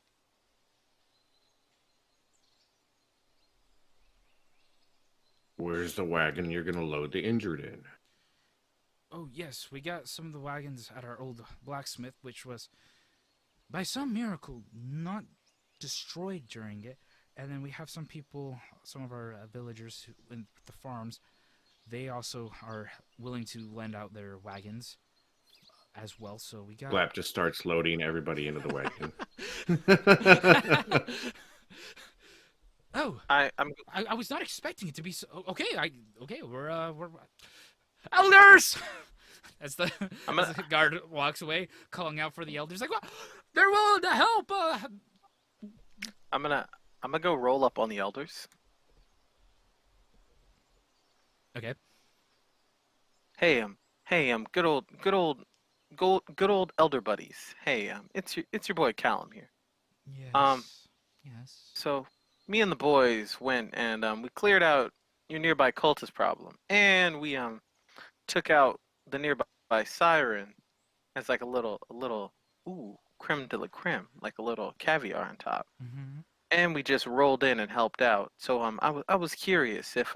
S4: Where's the wagon you're gonna load the injured in?
S1: Oh, yes, we got some of the wagons at our old blacksmith, which was, by some miracle, not destroyed during it. And then we have some people, some of our villagers in the farms, they also are willing to lend out their wagons as well. So we got.
S4: Blap just starts loading everybody into the wagon.
S1: Oh,
S3: I'm
S1: I was not expecting it to be so. Okay, we're elders. As the as the guard walks away, calling out for the elders, like, well, they're willing to help.
S3: I'm gonna go roll up on the elders.
S1: Okay.
S3: Hey, good old elder buddies. Hey, it's your boy Callum here.
S1: Yes. Yes.
S3: So me and the boys went and we cleared out your nearby cultist problem, and we took out the nearby siren as like a little creme de la creme, like a little caviar on top.
S1: Mm-hmm.
S3: And we just rolled in and helped out. So I was curious if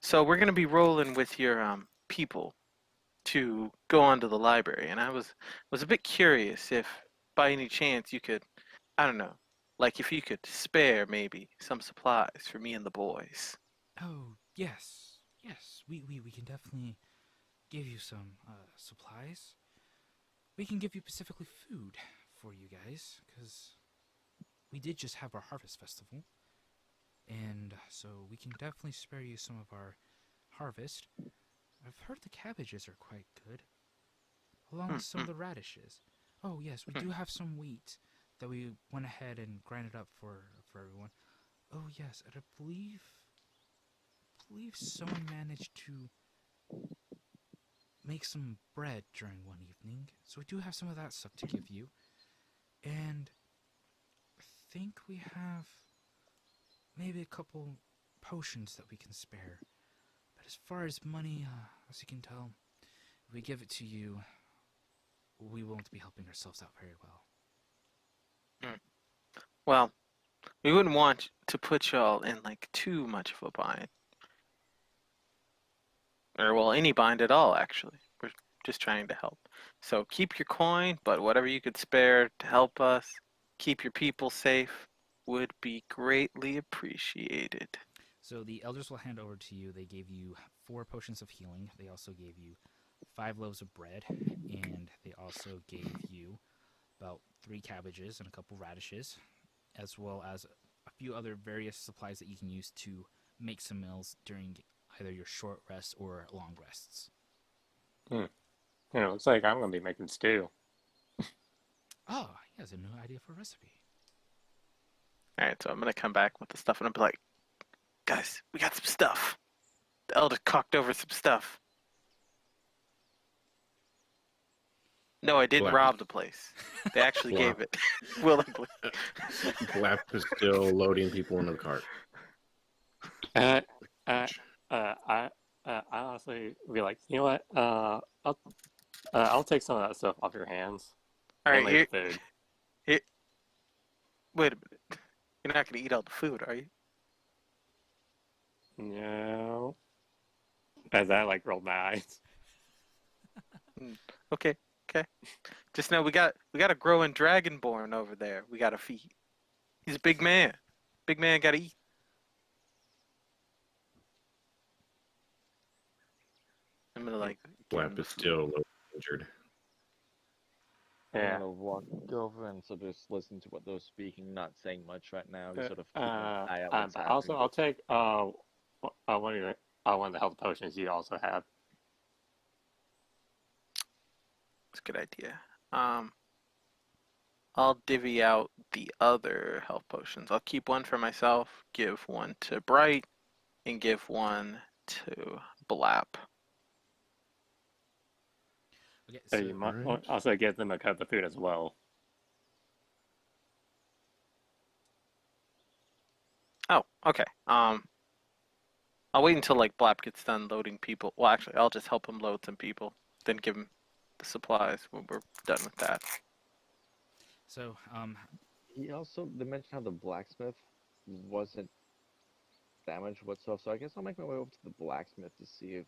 S3: so we're gonna be rolling with your people to go onto the library, and I was a bit curious if by any chance you could, I don't know, like if you could spare maybe some supplies for me and the boys.
S1: Oh, yes. Yes. We can definitely give you some supplies. We can give you specifically food for you guys, because we did just have our harvest festival. And so we can definitely spare you some of our harvest. I've heard the cabbages are quite good, along with some of the radishes. Oh, yes, we do have some wheat that we went ahead and grinded up for everyone. Oh yes, and I believe someone managed to make some bread during one evening. So we do have some of that stuff to give you. And I think we have maybe a couple potions that we can spare. But as far as money, as you can tell, if we give it to you, we won't be helping ourselves out very well.
S3: Well, we wouldn't want to put y'all in like too much of a bind. Or well, any bind at all, actually. We're just trying to help. So keep your coin, but whatever you could spare to help us keep your people safe would be greatly appreciated.
S1: So the elders will hand over to you. They gave you 4 potions of healing. They also gave you 5 loaves of bread, and they also gave you about 3 cabbages and a couple radishes, as well as a few other various supplies that you can use to make some meals during either your short rests or long rests.
S6: Looks like I'm gonna be making stew.
S1: Oh, he has a new idea for a recipe.
S3: Alright, so I'm gonna come back with the stuff and I'll be like, guys, we got some stuff. The elder cocked over some stuff. No, I didn't
S4: Black.
S3: rob the place. They actually
S4: Flop.
S3: gave it willingly.
S4: Blap is still loading people into the cart.
S6: I honestly be like, you know what? I'll take some of that stuff off your hands.
S3: Alright,
S6: Mainly the food.
S3: Wait a minute. You're not gonna eat all the food, are you?
S6: No. As I like rolled my eyes.
S3: Okay. Just know we got a growing dragonborn over there. We gotta feed. He's a big man. Big man gotta eat. I'm gonna like.
S4: Blap is still injured.
S5: I'm
S6: Yeah.
S5: gonna walk over and sort of just listen to what they're speaking, not saying much right now. Sort of keep an eye out what's
S6: Also,
S5: happening.
S6: I'll take one of the health potions you also have.
S3: It's a good idea. I'll divvy out the other health potions. I'll keep one for myself, give one to Bright, and give one to Blap.
S1: Okay,
S6: So
S1: so
S6: you might
S4: Alright.
S6: also give them a cup of food as well.
S3: Oh, okay. I'll wait until like Blap gets done loading people. Well, actually, I'll just help him load some people, then give him the supplies when we're done with that.
S1: so
S5: They mentioned how the blacksmith wasn't damaged whatsoever. So I guess I'll make my way over to the blacksmith to see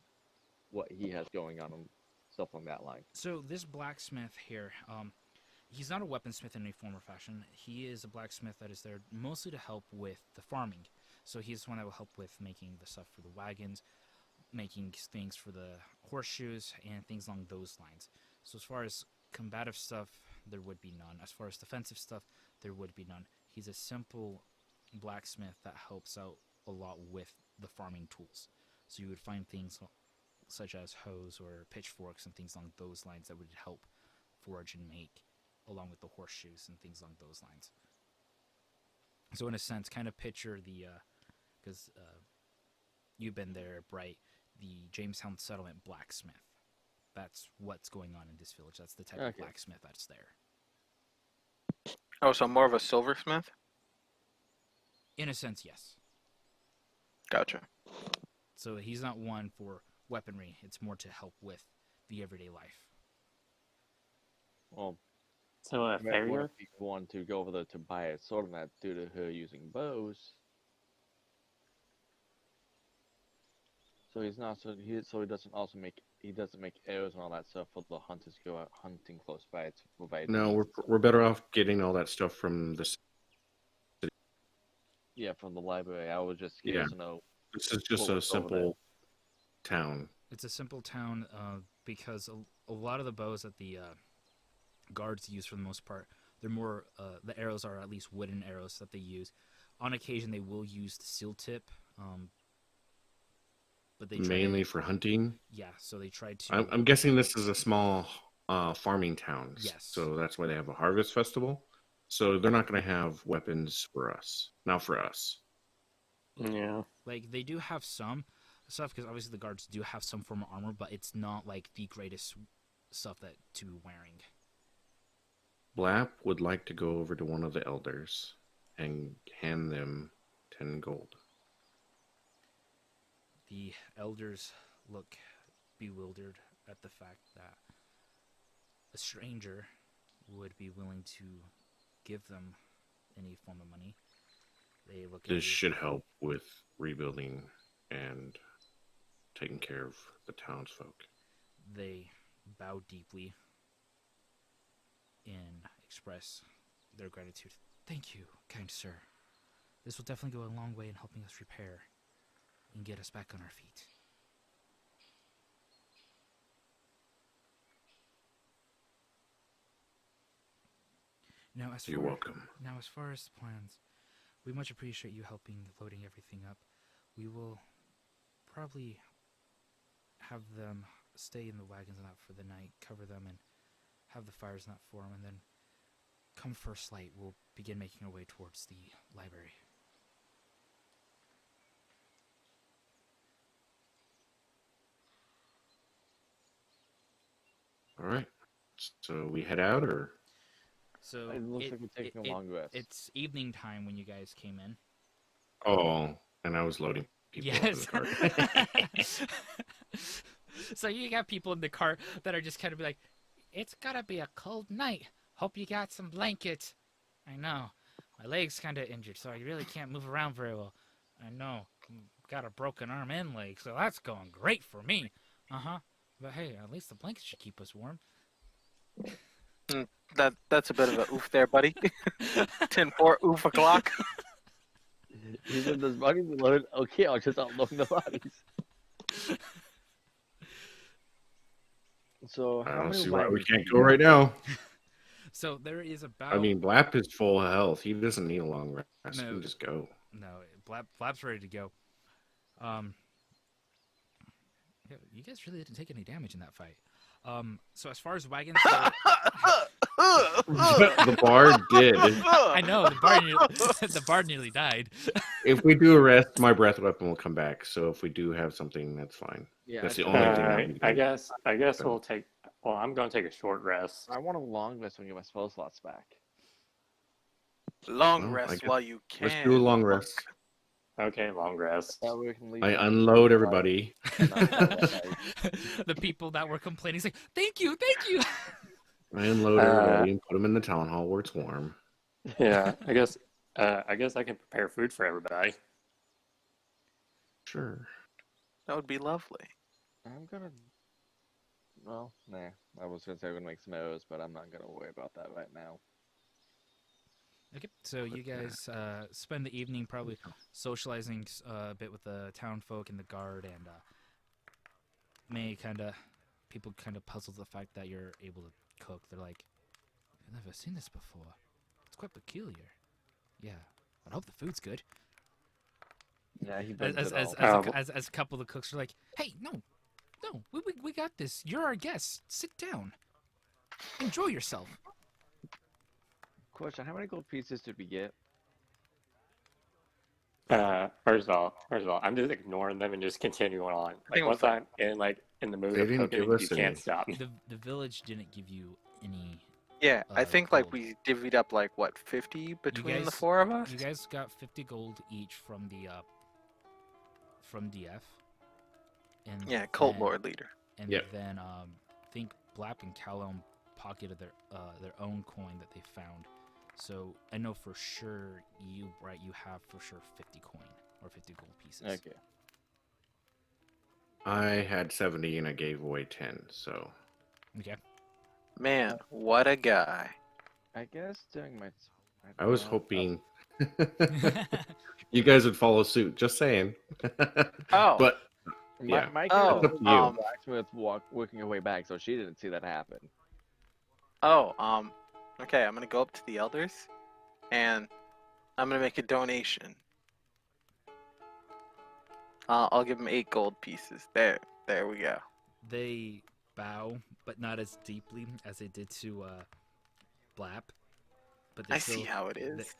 S5: what he has going on and stuff along that line.
S1: So this blacksmith here, he's not a weaponsmith in any form or fashion. He is a blacksmith that is there mostly to help with the farming. So he's one that will help with making the stuff for the wagons, making things for the horseshoes, and things along those lines. So as far as combative stuff, there would be none. As far as defensive stuff, there would be none. He's a simple blacksmith that helps out a lot with the farming tools. So you would find things such as hoes or pitchforks and things along those lines that would help forge and make, along with the horseshoes and things along those lines. So in a sense, kind of picture the, because you've been there, Bright, the Jamestown settlement blacksmith. That's what's going on in this village. That's the type of
S5: Okay.
S1: blacksmith that's there.
S3: Oh, so more of a silversmith?
S1: In a sense, yes.
S3: Gotcha.
S1: So he's not one for weaponry. It's more to help with the everyday life.
S5: Well,
S6: So a
S5: I mean, what
S6: farrier?
S5: if you want to go over there to buy a sword and that due to her using bows? So he's not he doesn't make arrows and all that stuff for the hunters to go out hunting close by to provide.
S4: No, we're better off getting all that stuff from the.
S5: Yeah, from the library. I was just
S4: Yeah.
S5: curious to know.
S4: This is just
S5: What
S4: a
S5: was over there?
S4: simple town.
S1: It's a simple town because a lot of the bows that the guards use for the most part, they're more, the arrows are at least wooden arrows that they use. On occasion, they will use the steel tip, but they
S4: Mainly for hunting.
S1: Yeah, so they try to.
S4: I'm guessing this is a small farming town.
S1: Yes.
S4: So that's why they have a harvest festival. So they're not going to have weapons for us. Not for us.
S6: Yeah.
S1: Like, they do have some stuff, because obviously the guards do have some form of armor, but it's not like the greatest stuff that to be wearing.
S4: Blap would like to go over to one of the elders and hand them 10 gold.
S1: The elders look bewildered at the fact that a stranger would be willing to give them any form of money. They look at
S4: This
S1: you.
S4: should help with rebuilding and taking care of the townsfolk.
S1: They bow deeply and express their gratitude. Thank you, kind sir. This will definitely go a long way in helping us repair and get us back on our feet. Now,
S4: You're welcome.
S1: As far as the plans, we much appreciate you helping loading everything up. We will probably have them stay in the wagons and that for the night, cover them, and have the fires not form, and then come first light, we'll begin making our way towards the library.
S4: All right. So we head out, or?
S1: So
S5: It looks like we're taking a long rest.
S1: It's evening time when you guys came in.
S4: Oh, and I was loading people up in
S1: Yes.
S4: the cart.
S1: So you got people in the cart that are just kind of like, it's gotta be a cold night. Hope you got some blankets. I know. My leg's kind of injured, so I really can't move around very well. I know. Got a broken arm and leg, so that's going great for me. Uh-huh. But hey, at least the blankets should keep us warm.
S3: That's a bit of a oof there, buddy. 10-4 oof o'clock.
S5: He said there's bodies loaded. Okay, I'll just unload the bodies. So
S4: I
S5: how
S4: don't
S5: many
S4: see why we
S5: wagons
S4: can't
S5: do
S4: go
S5: you
S4: right now.
S1: So there is about...
S4: I mean, Blap is full health. He doesn't need a long rest. He
S1: No.
S4: can just go.
S1: No, Flap's ready to go. Yeah, you guys really didn't take any damage in that fight. So as far as wagons go,
S4: The bard did.
S1: I know the bard nearly died.
S4: If we do a rest, my breath weapon will come back. So if we do have something, that's fine.
S5: Yeah,
S4: That's the
S5: I
S4: only
S5: think-
S4: thing that we
S6: I
S4: do.
S6: guess we'll take. Well, I'm going to take a short rest.
S5: I want a long rest when you get my spell slots back.
S3: Long
S4: Well, I
S3: rest
S4: guess-
S3: while you can.
S4: Let's do a long rest.
S6: Okay, long rest.
S5: That way we can leave.
S4: I
S5: them
S4: unload
S5: to
S4: everybody.
S1: The people that were complaining, it's like, thank you.
S4: I unload everybody and put them in the town hall where it's warm.
S6: Yeah, I guess I can prepare food for everybody.
S4: Sure.
S3: That would be lovely.
S5: I'm gonna. Well, nah. I was gonna say we're gonna make some arrows, but I'm not gonna worry about that right now.
S1: Okay, so you guys spend the evening probably socializing a bit with the town folk and the guard, and people kind of puzzled the fact that you're able to cook. They're like, I've never seen this before. It's quite peculiar. Yeah, I hope the food's good.
S5: Yeah, he
S1: As
S5: brings
S1: as
S5: it
S1: as,
S5: all.
S1: as, as a couple of the cooks are like, hey, no, we got this. You're our guest. Sit down. Enjoy yourself.
S5: Question: how many gold pieces did we get?
S6: First of all, I'm just ignoring them and just continuing on.
S3: think it was
S6: Once I'm in the mood
S4: They
S6: of
S4: didn't
S6: cooking,
S4: give us
S6: you can't
S4: any.
S6: stop me.
S1: The village didn't give you any.
S3: Yeah, I think like
S1: gold.
S3: we divvied up like what 50 between the
S1: guys-
S3: four of us.
S1: You guys got 50 gold each from the from DF. And
S3: Yeah, cult
S1: then-
S3: lord leader.
S1: And
S4: Yep.
S1: then I think Blap and Callum pocketed their own coin that they found. So I know for sure you have for sure 50 coin or 50 gold pieces.
S5: Okay.
S4: I had 70 and I gave away 10. So
S1: Okay.
S3: Man, what a guy.
S5: I guess during my.
S4: I was
S5: well,
S4: hoping you guys would follow suit. Just saying.
S3: Oh.
S4: But
S5: My,
S4: yeah.
S5: my
S3: Oh,
S5: character
S4: up to
S5: was
S4: you.
S5: a blacksmith working her way back, so she didn't see that happen.
S3: Oh, okay, I'm gonna go up to the elders and I'm gonna make a donation. I'll give them 8 gold pieces. There we go.
S1: They bow, but not as deeply as they did to Blap. But they
S3: I
S1: still,
S3: see how it is.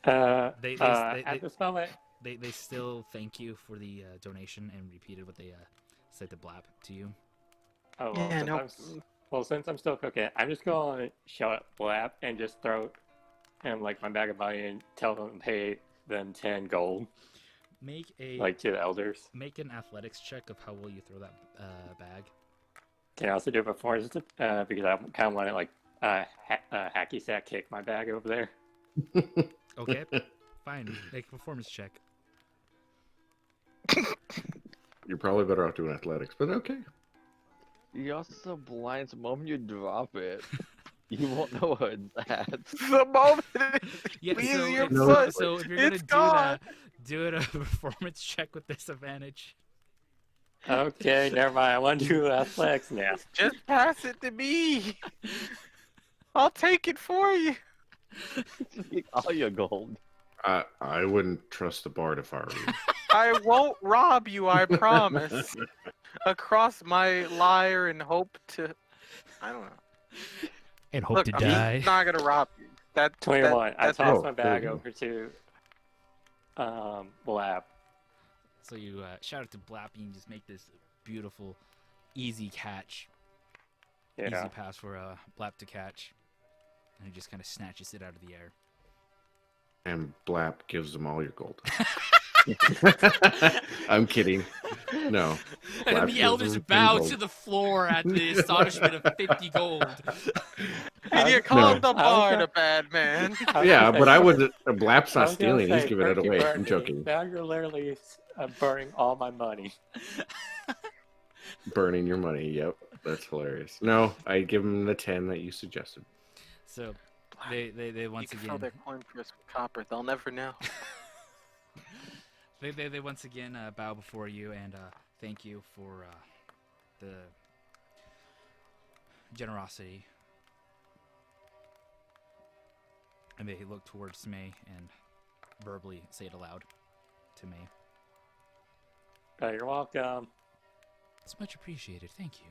S1: They-
S6: At this moment,
S1: they still thank you for the donation and repeated what they said to Blap to you.
S6: Oh, well,
S3: Yeah, no.
S6: since I'm still cooking, I'm just going to show up Blap and just throw him like my bag of money and tell them to pay them 10 gold,
S1: Make a
S6: like to the elders.
S1: make an athletics check of how well you throw that bag.
S6: Can I also do a performance because I kind of want to like hacky sack kick my bag over there.
S1: Okay, fine. Make a performance check.
S4: You're probably better off doing athletics, but okay.
S5: You're so blind. The moment you drop it, you won't know where it's at.
S3: The moment it
S1: Yeah,
S3: leaves your
S4: No,
S3: foot,
S1: so if you're gonna
S3: it's
S1: do
S3: gone.
S1: that, do it a performance check with disadvantage.
S6: Okay, never mind. I want to do athletics now.
S3: Just pass it to me. I'll take it for you.
S5: Take all your gold.
S4: I wouldn't trust the bard if I were you.
S3: I won't rob you, I promise. Across my lyre and hope to... I don't know.
S1: And hope
S3: Look,
S1: to
S3: I'm
S1: die.
S3: not gonna rob you.
S6: 21. I
S3: that's
S6: tossed
S4: Oh,
S6: my
S4: there
S6: bag
S4: you go.
S6: over to Blap.
S1: So you shout out to Blappy and just make this beautiful, easy catch.
S6: Yeah.
S1: Easy pass for Blap to catch. And he just kind of snatches it out of the air.
S4: And Blap gives them all your gold. I'm kidding. No.
S1: And
S4: Blap
S1: the
S4: gives
S1: elders
S4: them 10
S1: bow
S4: gold.
S1: to the floor at the astonishment of 50 gold.
S3: And you
S6: No.
S3: called the
S6: I was
S3: bard
S6: gonna-
S3: a bad man.
S6: I was
S4: Yeah,
S6: gonna
S4: but
S6: say,
S4: I would. Blap's
S6: I
S4: not
S6: was gonna
S4: stealing. He's
S6: say,
S4: giving it
S6: first you
S4: away.
S6: burn
S4: I'm
S6: me,
S4: joking.
S6: Now you're literally burning all my money.
S4: Burning your money. Yep, that's hilarious. No, I give him the 10 that you suggested.
S1: So they once
S3: you can fill
S1: again
S3: their coin purse with copper. They'll never know.
S1: they once again bow before you and thank you for the generosity. And they look towards May and verbally say it aloud to May.
S6: Oh, you're welcome.
S1: It's much appreciated. Thank you.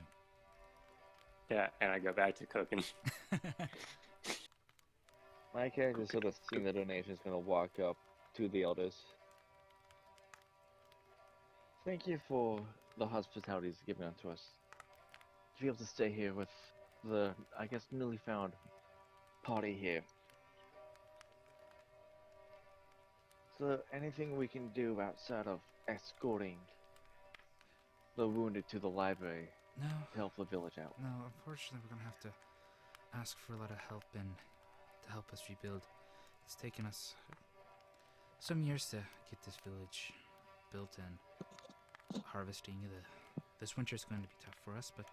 S6: Yeah, and I go back to cooking.
S5: My character, sort of seeing the donation, is going to walk up to the elders. Thank you for the hospitalities given unto us. To be able to stay here with the, I guess, newly found party here. So, anything we can do outside of escorting the wounded to the library
S1: No,
S5: to help the village out?
S1: no. Unfortunately, we're gonna have to ask for a lot of help and to help us rebuild. It's taken us some years to get this village built and harvesting. This winter is going to be tough for us, but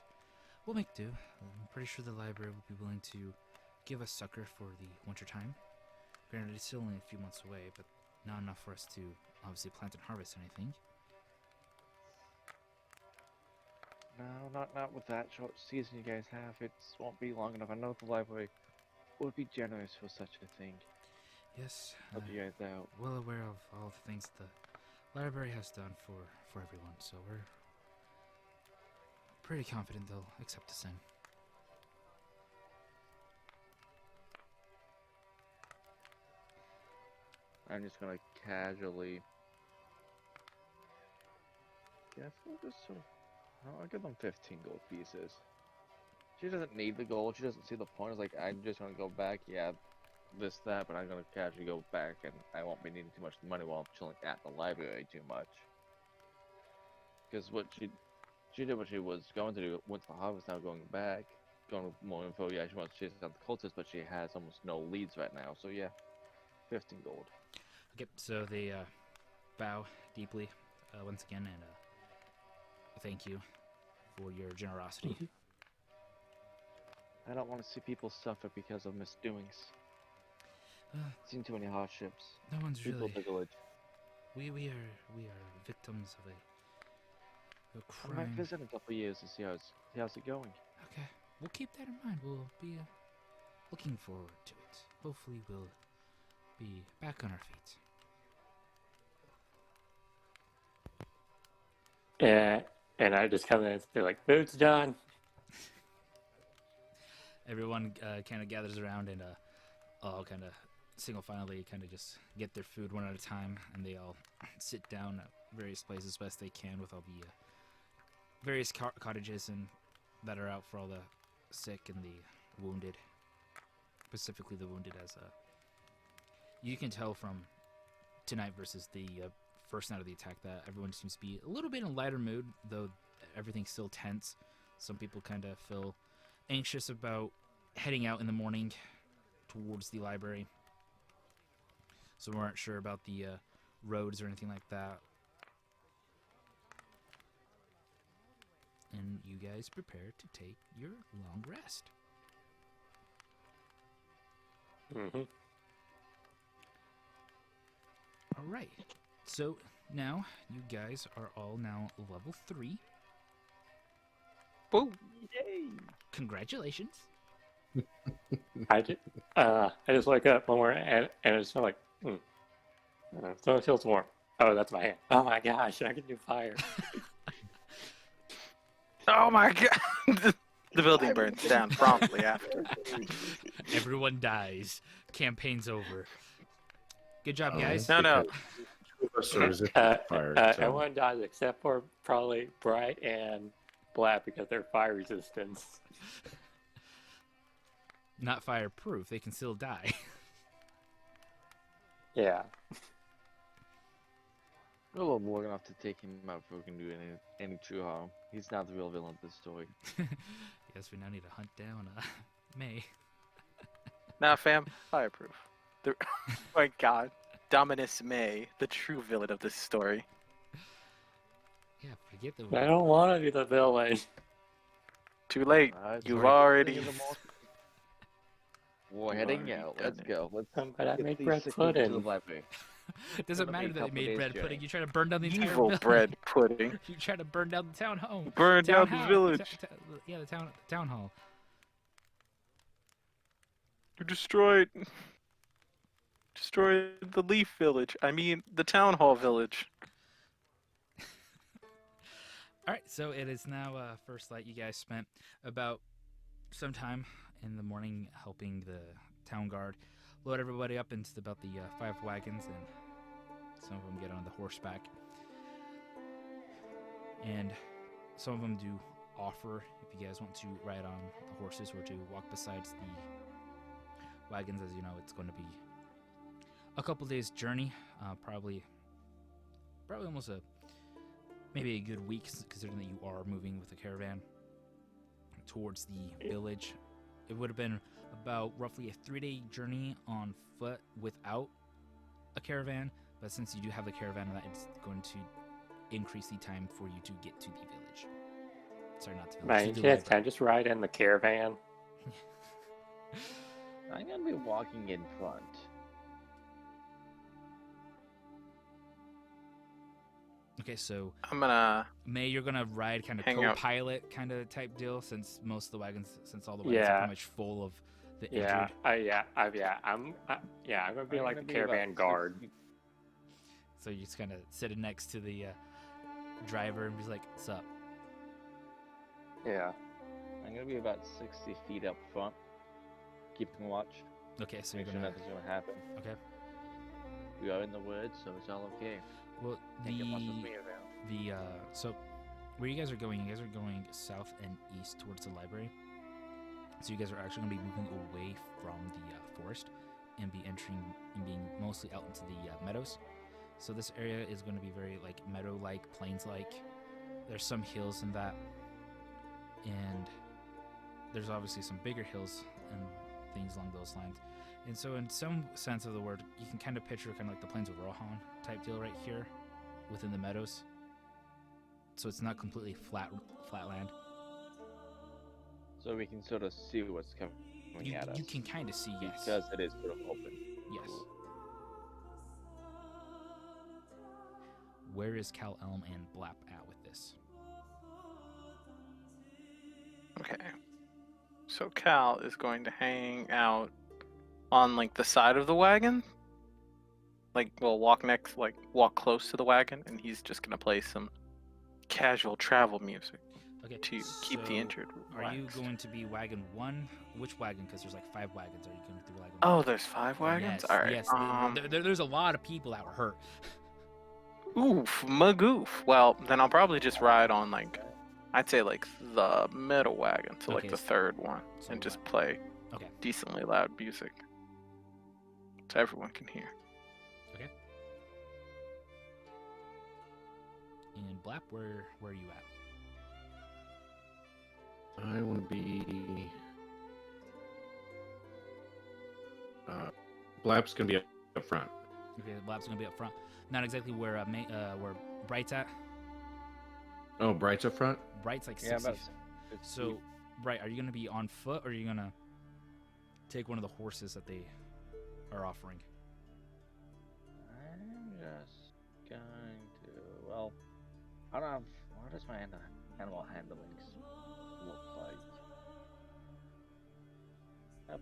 S1: we'll make do. I'm pretty sure the library will be willing to give us succor for the winter time. Granted, it's still only a few months away, but not enough for us to obviously plant and harvest anything.
S5: No, not with that short season you guys have. It won't be long enough. I know the library would be generous for such a thing.
S1: Yes,
S5: Help you guys out.
S1: well aware of all the things the library has done for everyone, so we're pretty confident they'll accept us in.
S5: I'm just gonna casually. Guess we'll just sort of. I'll give them 15 gold pieces. She doesn't need the gold. She doesn't see the point. It's like, I'm just gonna go back. Yeah, this, that, but I'm gonna casually go back and I won't be needing too much money while I'm chilling at the library too much. Because what she did what she was going to do, went to the harvest, now going back. Going with more info, yeah, she wants to chase down the cultists, but she has almost no leads right now, so yeah. 15 gold.
S1: Okay, so they bow deeply once again and thank you for your generosity.
S5: I don't want to see people suffer because of misdoings. Seen too many hardships.
S1: No one's
S5: People
S1: really.
S5: in the village.
S1: We are victims of a
S5: I
S1: crime.
S5: might visit in a couple years to see how's it going.
S1: Okay, we'll keep that in mind. We'll be looking forward to it. Hopefully, we'll be back on our feet.
S6: Yeah, and I just come in and say, like, food's done.
S1: Everyone kind of gathers around and all kind of single file. They kind of just get their food one at a time, and they all sit down at various places as best they can with all the various cottages and that are out for all the sick and the wounded, specifically the wounded. As you can tell from tonight versus the first night of the attack that everyone seems to be a little bit in a lighter mood, though everything's still tense. Some people kind of feel anxious about heading out in the morning towards the library. So we aren't sure about the roads or anything like that. And you guys prepare to take your long rest.
S6: Mm-hmm.
S1: All right. So now you guys are all now level 3.
S3: Woo!
S2: Yay!
S1: Congratulations.
S6: I just wake up one more and it's like, so it feels warm. Oh, that's my hand. Oh my gosh, I can do fire.
S3: Oh my god! The building burns down promptly after.
S1: Everyone dies. Campaign's over. Good job,
S4: Oh,
S1: guys.
S3: No, no.
S4: Two of us are resistant to fire. So.
S6: Everyone dies except for probably Bright and Black because they're fire resistance.
S1: Not fireproof. They can still die.
S6: Yeah.
S2: We'll have long enough to take him out before we can do any true harm. He's not the real villain of this story.
S1: Yes, we now need to hunt down May.
S3: Nah, fam, fireproof. Oh my god. Dominus May, the true villain of this story.
S1: Yeah, forget the.
S6: I don't want to be the villain.
S3: Too late.
S2: Alright,
S3: You've
S2: so
S3: already.
S2: we're
S3: You
S2: heading
S3: already
S2: out.
S3: done
S2: Let's
S3: it.
S2: go. Let's
S6: But I
S2: get
S6: make
S2: these
S6: bread
S2: sick people to the
S6: pudding.
S2: library.
S1: It doesn't
S2: It'll be
S1: matter
S2: a
S1: that you
S2: couple
S1: made
S2: days
S1: bread
S2: journey.
S1: pudding. You try to burn down the entire
S3: Evil
S1: village.
S3: bread pudding.
S1: You try to burn down the town home.
S3: Burn down the
S1: hall.
S3: village.
S1: Yeah, the town hall.
S3: You destroyed the Leaf Village. I mean, the Town Hall Village.
S1: All right, so it is now first light. You guys spent about some time in the morning helping the town guard load everybody up into about the 5 wagons, and some of them get on the horseback. And some of them do offer if you guys want to ride on the horses or to walk besides the wagons. As you know, it's going to be a couple days journey, probably almost maybe a good week, considering that you are moving with a caravan towards the village. It would have been about roughly a 3-day journey on foot without a caravan, but since you do have the caravan, that it's going to increase the time for you to get to the village. Sorry, not to the village.
S6: Man,
S1: to the
S6: yes, can I
S1: library.
S6: just ride in the caravan?
S2: I'm gonna be walking in front.
S1: Okay, so
S3: I'm gonna.
S1: May, you're gonna ride kind of
S3: Hang out.
S1: co-pilot kind of type deal, since most of the wagons, since all the wagons are
S6: Yeah.
S1: pretty much full of the injured.
S6: I'm gonna be
S2: I'm
S6: like
S2: gonna
S6: the
S2: be about
S6: caravan guard.
S2: 60
S1: So you're just kind of sitting next to the driver and be like, "What's up?"
S6: Yeah.
S2: I'm gonna be about 60 feet up front, keeping watch.
S1: Okay, so
S2: Make
S1: you're
S2: sure
S1: gonna.
S2: nothing's gonna happen.
S1: Okay.
S2: We are in the woods, so it's all okay.
S1: Well,
S2: Can't get much with me around.
S1: so where you guys are going? You guys are going south and east towards the library. So you guys are actually going to be moving away from the forest and be entering and being mostly out into the meadows. So this area is going to be very like meadow-like, plains-like. There's some hills in that, and there's obviously some bigger hills and things along those lines. And so in some sense of the word, you can kind of picture kind of like the plains of Rohan type deal right here within the meadows. So it's not completely flat land.
S2: So we can sort of see what's coming at us.
S1: You can kind of see, yes.
S2: Because it is sort of open.
S1: Yes. Where is Cal Elm and Blap at with this?
S3: Okay. So Cal is going to hang out on like the side of the wagon. Like, we'll walk walk close to the wagon, and he's just gonna play some casual travel music.
S1: Okay.
S3: to keep the
S1: so
S3: injured
S1: Are you
S3: relaxed.
S1: going to be wagon 1? Which wagon? Because there's like 5 wagons. Are you going to be wagon 1?
S3: Oh, there's 5 wagons?
S1: Yes,
S3: Alright.
S1: yes. There's a lot of people that were hurt.
S3: Oof, magoof. Well, then I'll probably just ride on, like, I'd say, like, the middle wagon to, like,
S1: Okay,
S3: the
S1: so-
S3: third one.
S1: so
S3: And just
S1: what?
S3: play
S1: Okay.
S3: decently loud music. So everyone can hear.
S1: Okay. And Blap, where are you at?
S4: I want to be. Blap's gonna be up front.
S1: Okay, Blap's gonna be up front. Not exactly where where Bright's at.
S4: Oh, Bright's up front.
S1: Bright's like
S5: Yeah,
S1: 60.
S5: about
S1: So, Bright, are you gonna be on foot or are you gonna take one of the horses that they are offering?
S5: I'm just going to. Well, I don't have. What does my animal handling look like?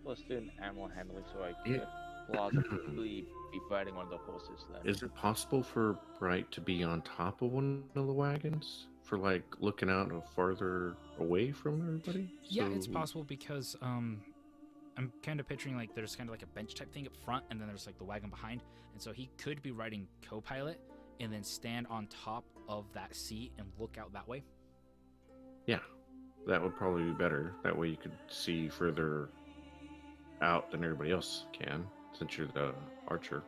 S5: Let's do an animal handling so I could plausibly be riding one of the horses then.
S4: Is it possible for Bright to be on top of one of the wagons for like looking out farther away from everybody?
S1: Yeah, it's
S4: So-
S1: possible because I'm kind of picturing like there's kind of like a bench type thing up front, and then there's like the wagon behind, and so he could be riding co-pilot and then stand on top of that seat and look out that way.
S4: Yeah, that would probably be better. That way you could see further out than everybody else can, since you're the archer.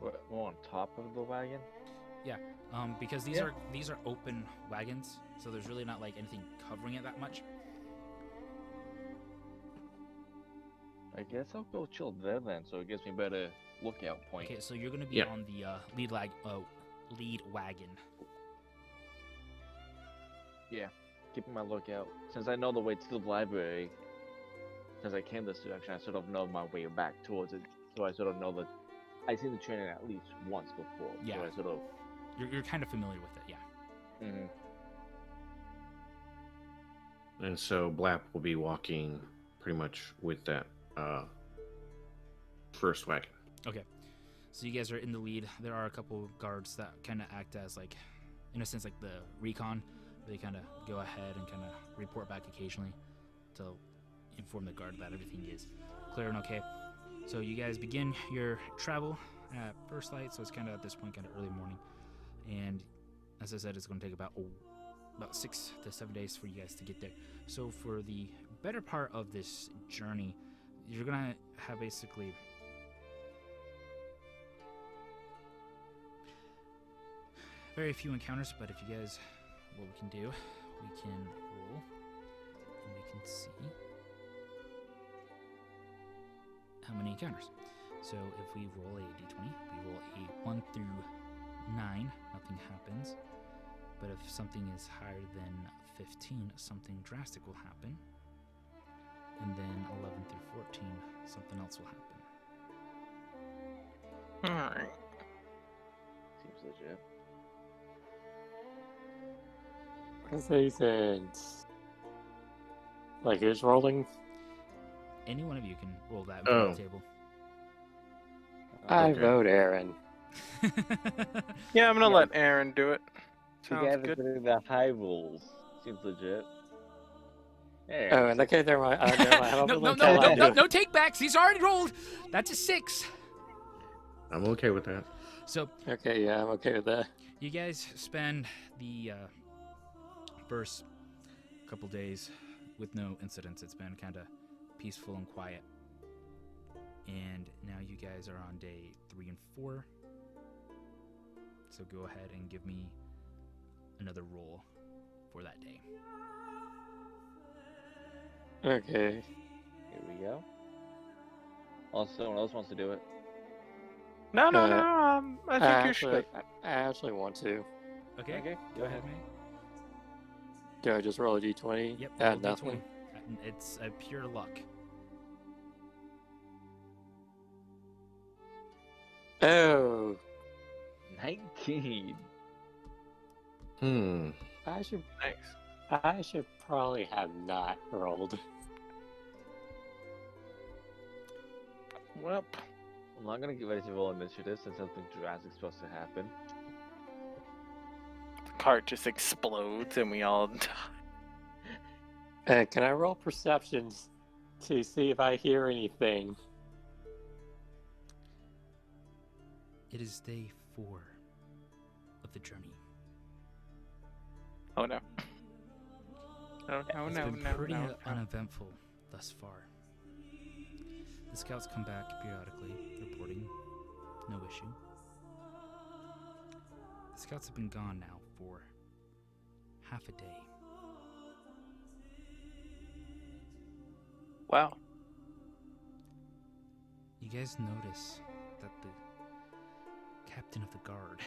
S5: We're on top of the wagon.
S1: Because these
S5: Yeah.
S1: are open wagons, so there's really not like anything covering it that much.
S5: I guess I'll go chill there then, so it gives me better lookout point.
S1: Okay, so you're gonna be
S4: Yeah.
S1: on the lead wagon.
S5: Keeping my lookout. Since I know the way to the library, since I came this direction, I sort of know my way back towards it. So I sort of know that I've seen the training at least once before.
S1: Yeah.
S5: So I sort of.
S1: You're kind of familiar with it, yeah.
S5: Mhm.
S4: And so Blap will be walking pretty much with that first wagon.
S1: So you guys are in the lead. There are a couple guards that kind of act as like, in a sense, like the recon. They kind of go ahead and kind of report back occasionally to inform the guard that everything is clear and okay. So you guys begin your travel at first light. So it's kind of at this point, kind of early morning. And as I said, it's going to take about 6 to 7 days for you guys to get there. So for the better part of this journey, you're going to have basically very few encounters, but if you guys, what we can do, we can roll and we can see how many encounters. So if we roll a d20, we roll a 1 through 9, nothing happens. But if something is higher than 15, something drastic will happen. And then 11 through 14, something else will happen.
S3: Alright.
S5: Seems legit.
S6: Seasons. Like who's rolling?
S1: Any one of you can roll that
S4: Oh.
S1: on the table.
S6: I
S4: Okay.
S6: vote Aaron.
S3: Yeah, I'm gonna
S5: Yeah.
S3: let Aaron do it. Sounds
S5: Together
S3: good.
S5: through the high rules. Seems legit. Yeah.
S6: Oh, in that case, never mind. Never mind.
S1: no,
S6: I'll
S1: no,
S6: be
S1: no,
S6: like,
S1: no,
S6: I'll
S1: no,
S6: do it.
S1: no take backs. He's already rolled. That's a 6.
S4: I'm okay with that.
S1: So
S6: Okay, yeah, I'm okay with that.
S1: you guys spend the first couple days with no incidents. It's been kind of peaceful and quiet. And now you guys are on day 3 and 4. So go ahead and give me another roll for that day.
S6: Okay.
S5: Here we go. Also, someone else wants to do it.
S3: No, no,
S6: Uh,
S3: no. I think you should.
S6: I actually want to.
S1: Okay,
S5: Okay,
S1: go ahead, man.
S6: Do I just roll a d20?
S1: Yep,
S6: Add
S1: roll
S6: nothing.
S1: D20. It's a pure luck.
S6: Oh,
S5: 19.
S6: I should
S3: Nice.
S6: probably have not rolled.
S3: Well,
S5: I'm not gonna get ready to roll initiative since something drastic's supposed to happen.
S3: heart just explodes and we all die.
S6: Can I roll perceptions to see if I hear anything?
S1: It is day 4 of the journey.
S3: Oh no. Oh no,
S1: It's
S3: no,
S1: been
S3: no,
S1: pretty
S3: no, no.
S1: uneventful thus far. The scouts come back periodically, reporting no issue. The scouts have been gone now for half a day.
S3: Wow.
S1: You guys notice that the captain of the guard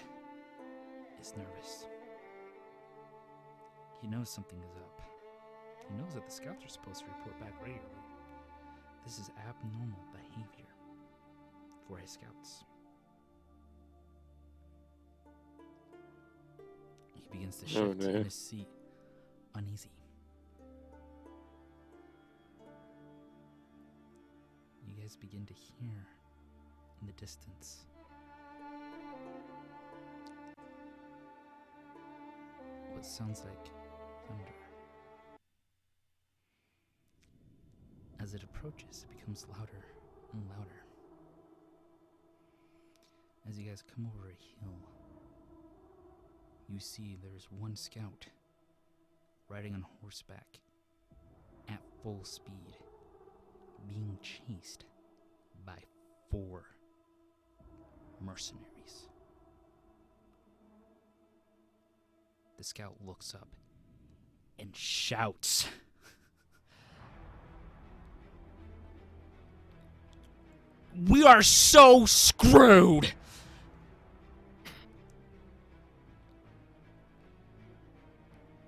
S1: is nervous. He knows something is up. He knows that the scouts are supposed to report back regularly. This is abnormal behavior for his scouts. He begins to shift in his seat, uneasy. You guys begin to hear in the distance what sounds like thunder. As it approaches, it becomes louder and louder. As you guys come over a hill, you see there's one scout riding on horseback at full speed, being chased by 4 mercenaries. The scout looks up and shouts, "We are so screwed!"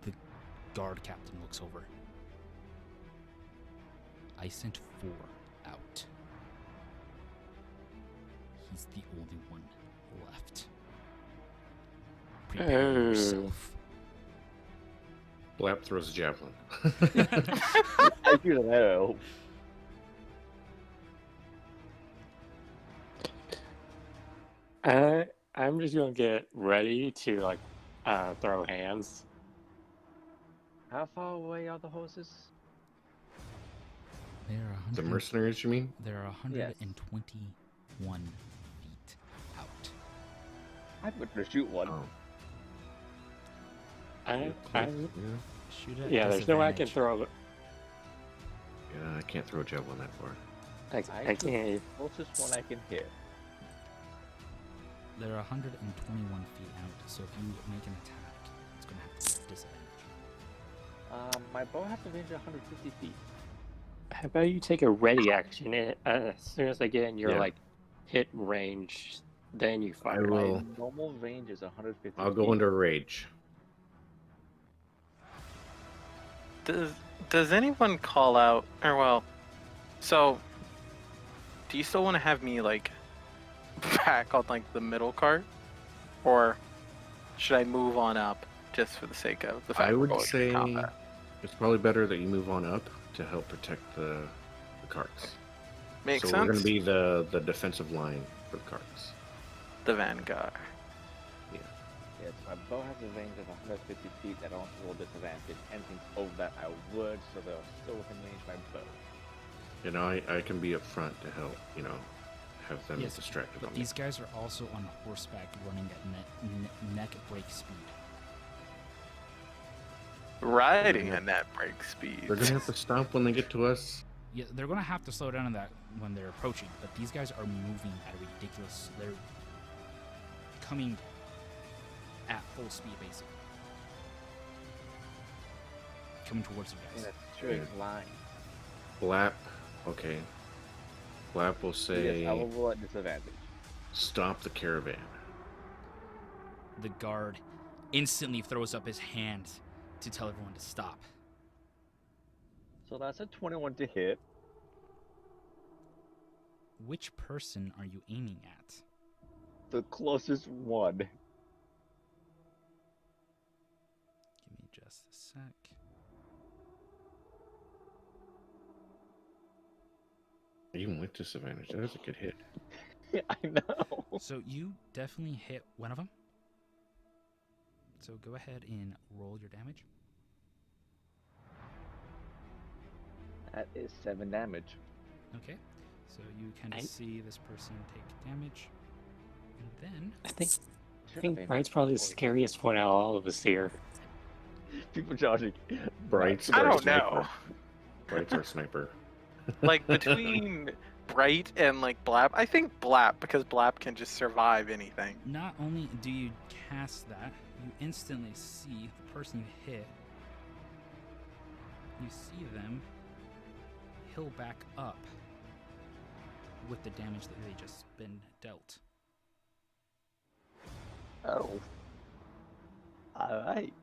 S1: The guard captain looks over. I sent 4 out. He's the only one left. Prepare yourself.
S4: Blap throws a javelin.
S5: I do know.
S6: I'm just gonna get ready to throw hands.
S5: How far away are the horses?
S1: There are
S4: The
S1: 100,
S4: mercenaries, you mean?
S1: there are 121 feet out.
S5: I'm gonna shoot one.
S4: Oh.
S6: I,
S4: Yeah.
S1: Shoot at
S6: yeah, there's no way I can
S1: disadvantage.
S6: throw.
S4: Yeah, I can't throw a javelin that far.
S6: I can't.
S5: Closest one I can hit.
S1: There are 121 feet out, so if you make an attack, it's going to have to be disadvantage.
S5: My bow has a range of 150 feet.
S6: How about you take a ready action? And, as soon as I get in your
S4: Yeah.
S6: hit range, then you
S4: I
S6: fire.
S4: will.
S5: My normal range is 150
S4: I'll go
S5: feet.
S4: into rage.
S3: Does anyone call out, or well, so do you still want to have me back on the middle cart, or should I move on up just for the sake of the fact
S4: I
S3: we're
S4: would
S3: going to
S4: say
S3: combat?
S4: it's probably better that you move on up to help protect the carts.
S3: Makes
S4: so
S3: sense.
S4: we're going to be the defensive line for the carts.
S3: The vanguard.
S5: Yes, my bow has a range of 150 feet. I don't roll disadvantage. Anything over that, I would, so they'll still within range my bow.
S4: You know, I can be up front to help, have them
S1: Yes,
S4: distracted
S1: but
S4: on
S1: these guys are also on horseback running at neck break speed.
S3: Riding at that break speed.
S4: They're going to have to stop when they get to us.
S1: Yeah, they're going to have to slow down on that when they're approaching, but these guys are moving at a ridiculous... They're coming at full speed, basically. Coming towards you
S5: In
S1: guys.
S5: a straight line.
S4: Blap, okay. Blap will say,
S5: Yes, I will roll at disadvantage.
S4: stop the caravan.
S1: The guard instantly throws up his hand to tell everyone to stop.
S5: So that's a 21 to hit.
S1: Which person are you aiming at?
S5: The closest one.
S1: Give me just a sec.
S4: Even with disadvantage, that is a good hit.
S5: I know.
S1: So you definitely hit one of them. So go ahead and roll your damage.
S5: That is 7 damage.
S1: Okay. So you kind of see this person take damage. And then
S6: I think
S5: Should've been
S6: Bride's probably the
S5: before.
S6: scariest one out of all of us here.
S5: People charging.
S4: Bright's
S3: I
S4: our
S3: don't
S4: sniper.
S3: know.
S4: Bright's our sniper.
S3: Like between Bright and like Blap, I think Blap because Blap can just survive anything.
S1: not only do you cast that, you instantly see the person you hit. You see them heal back up with the damage that they just been dealt.
S5: Oh. Alright.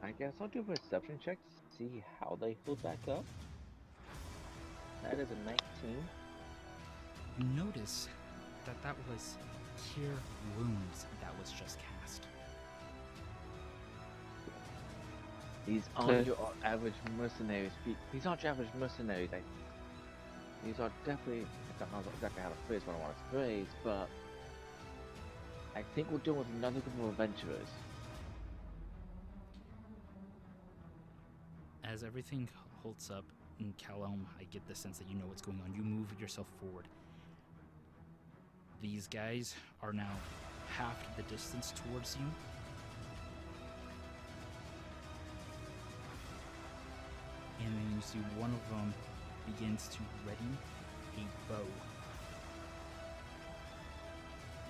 S5: I guess I'll do a perception check to see how they healed back up. That is a 19.
S1: You notice that that was Cure Wounds that was just cast.
S5: These aren't your average mercenaries. These aren't your average mercenaries. These are definitely, I don't know exactly how to phrase what I want to phrase, but I think we're dealing with another group of adventurers.
S1: As everything holds up in Calum, I get the sense that you know what's going on. You move yourself forward. These guys are now half the distance towards you. And then you see one of them begins to ready a bow.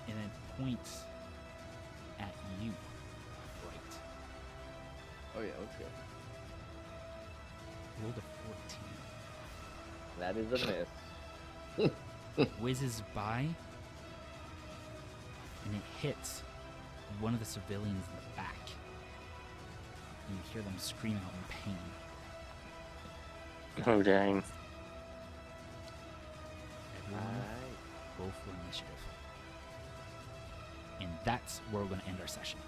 S1: And then points at you, right?
S5: Oh yeah, let's go.
S1: Rolled a 14.
S5: That is a miss.
S1: Whizzes by, and it hits one of the civilians in the back. And you hear them scream out in pain.
S6: Oh dang.
S1: Everyone,
S5: Alright.
S1: roll for initiative. And that's where we're going to end our session.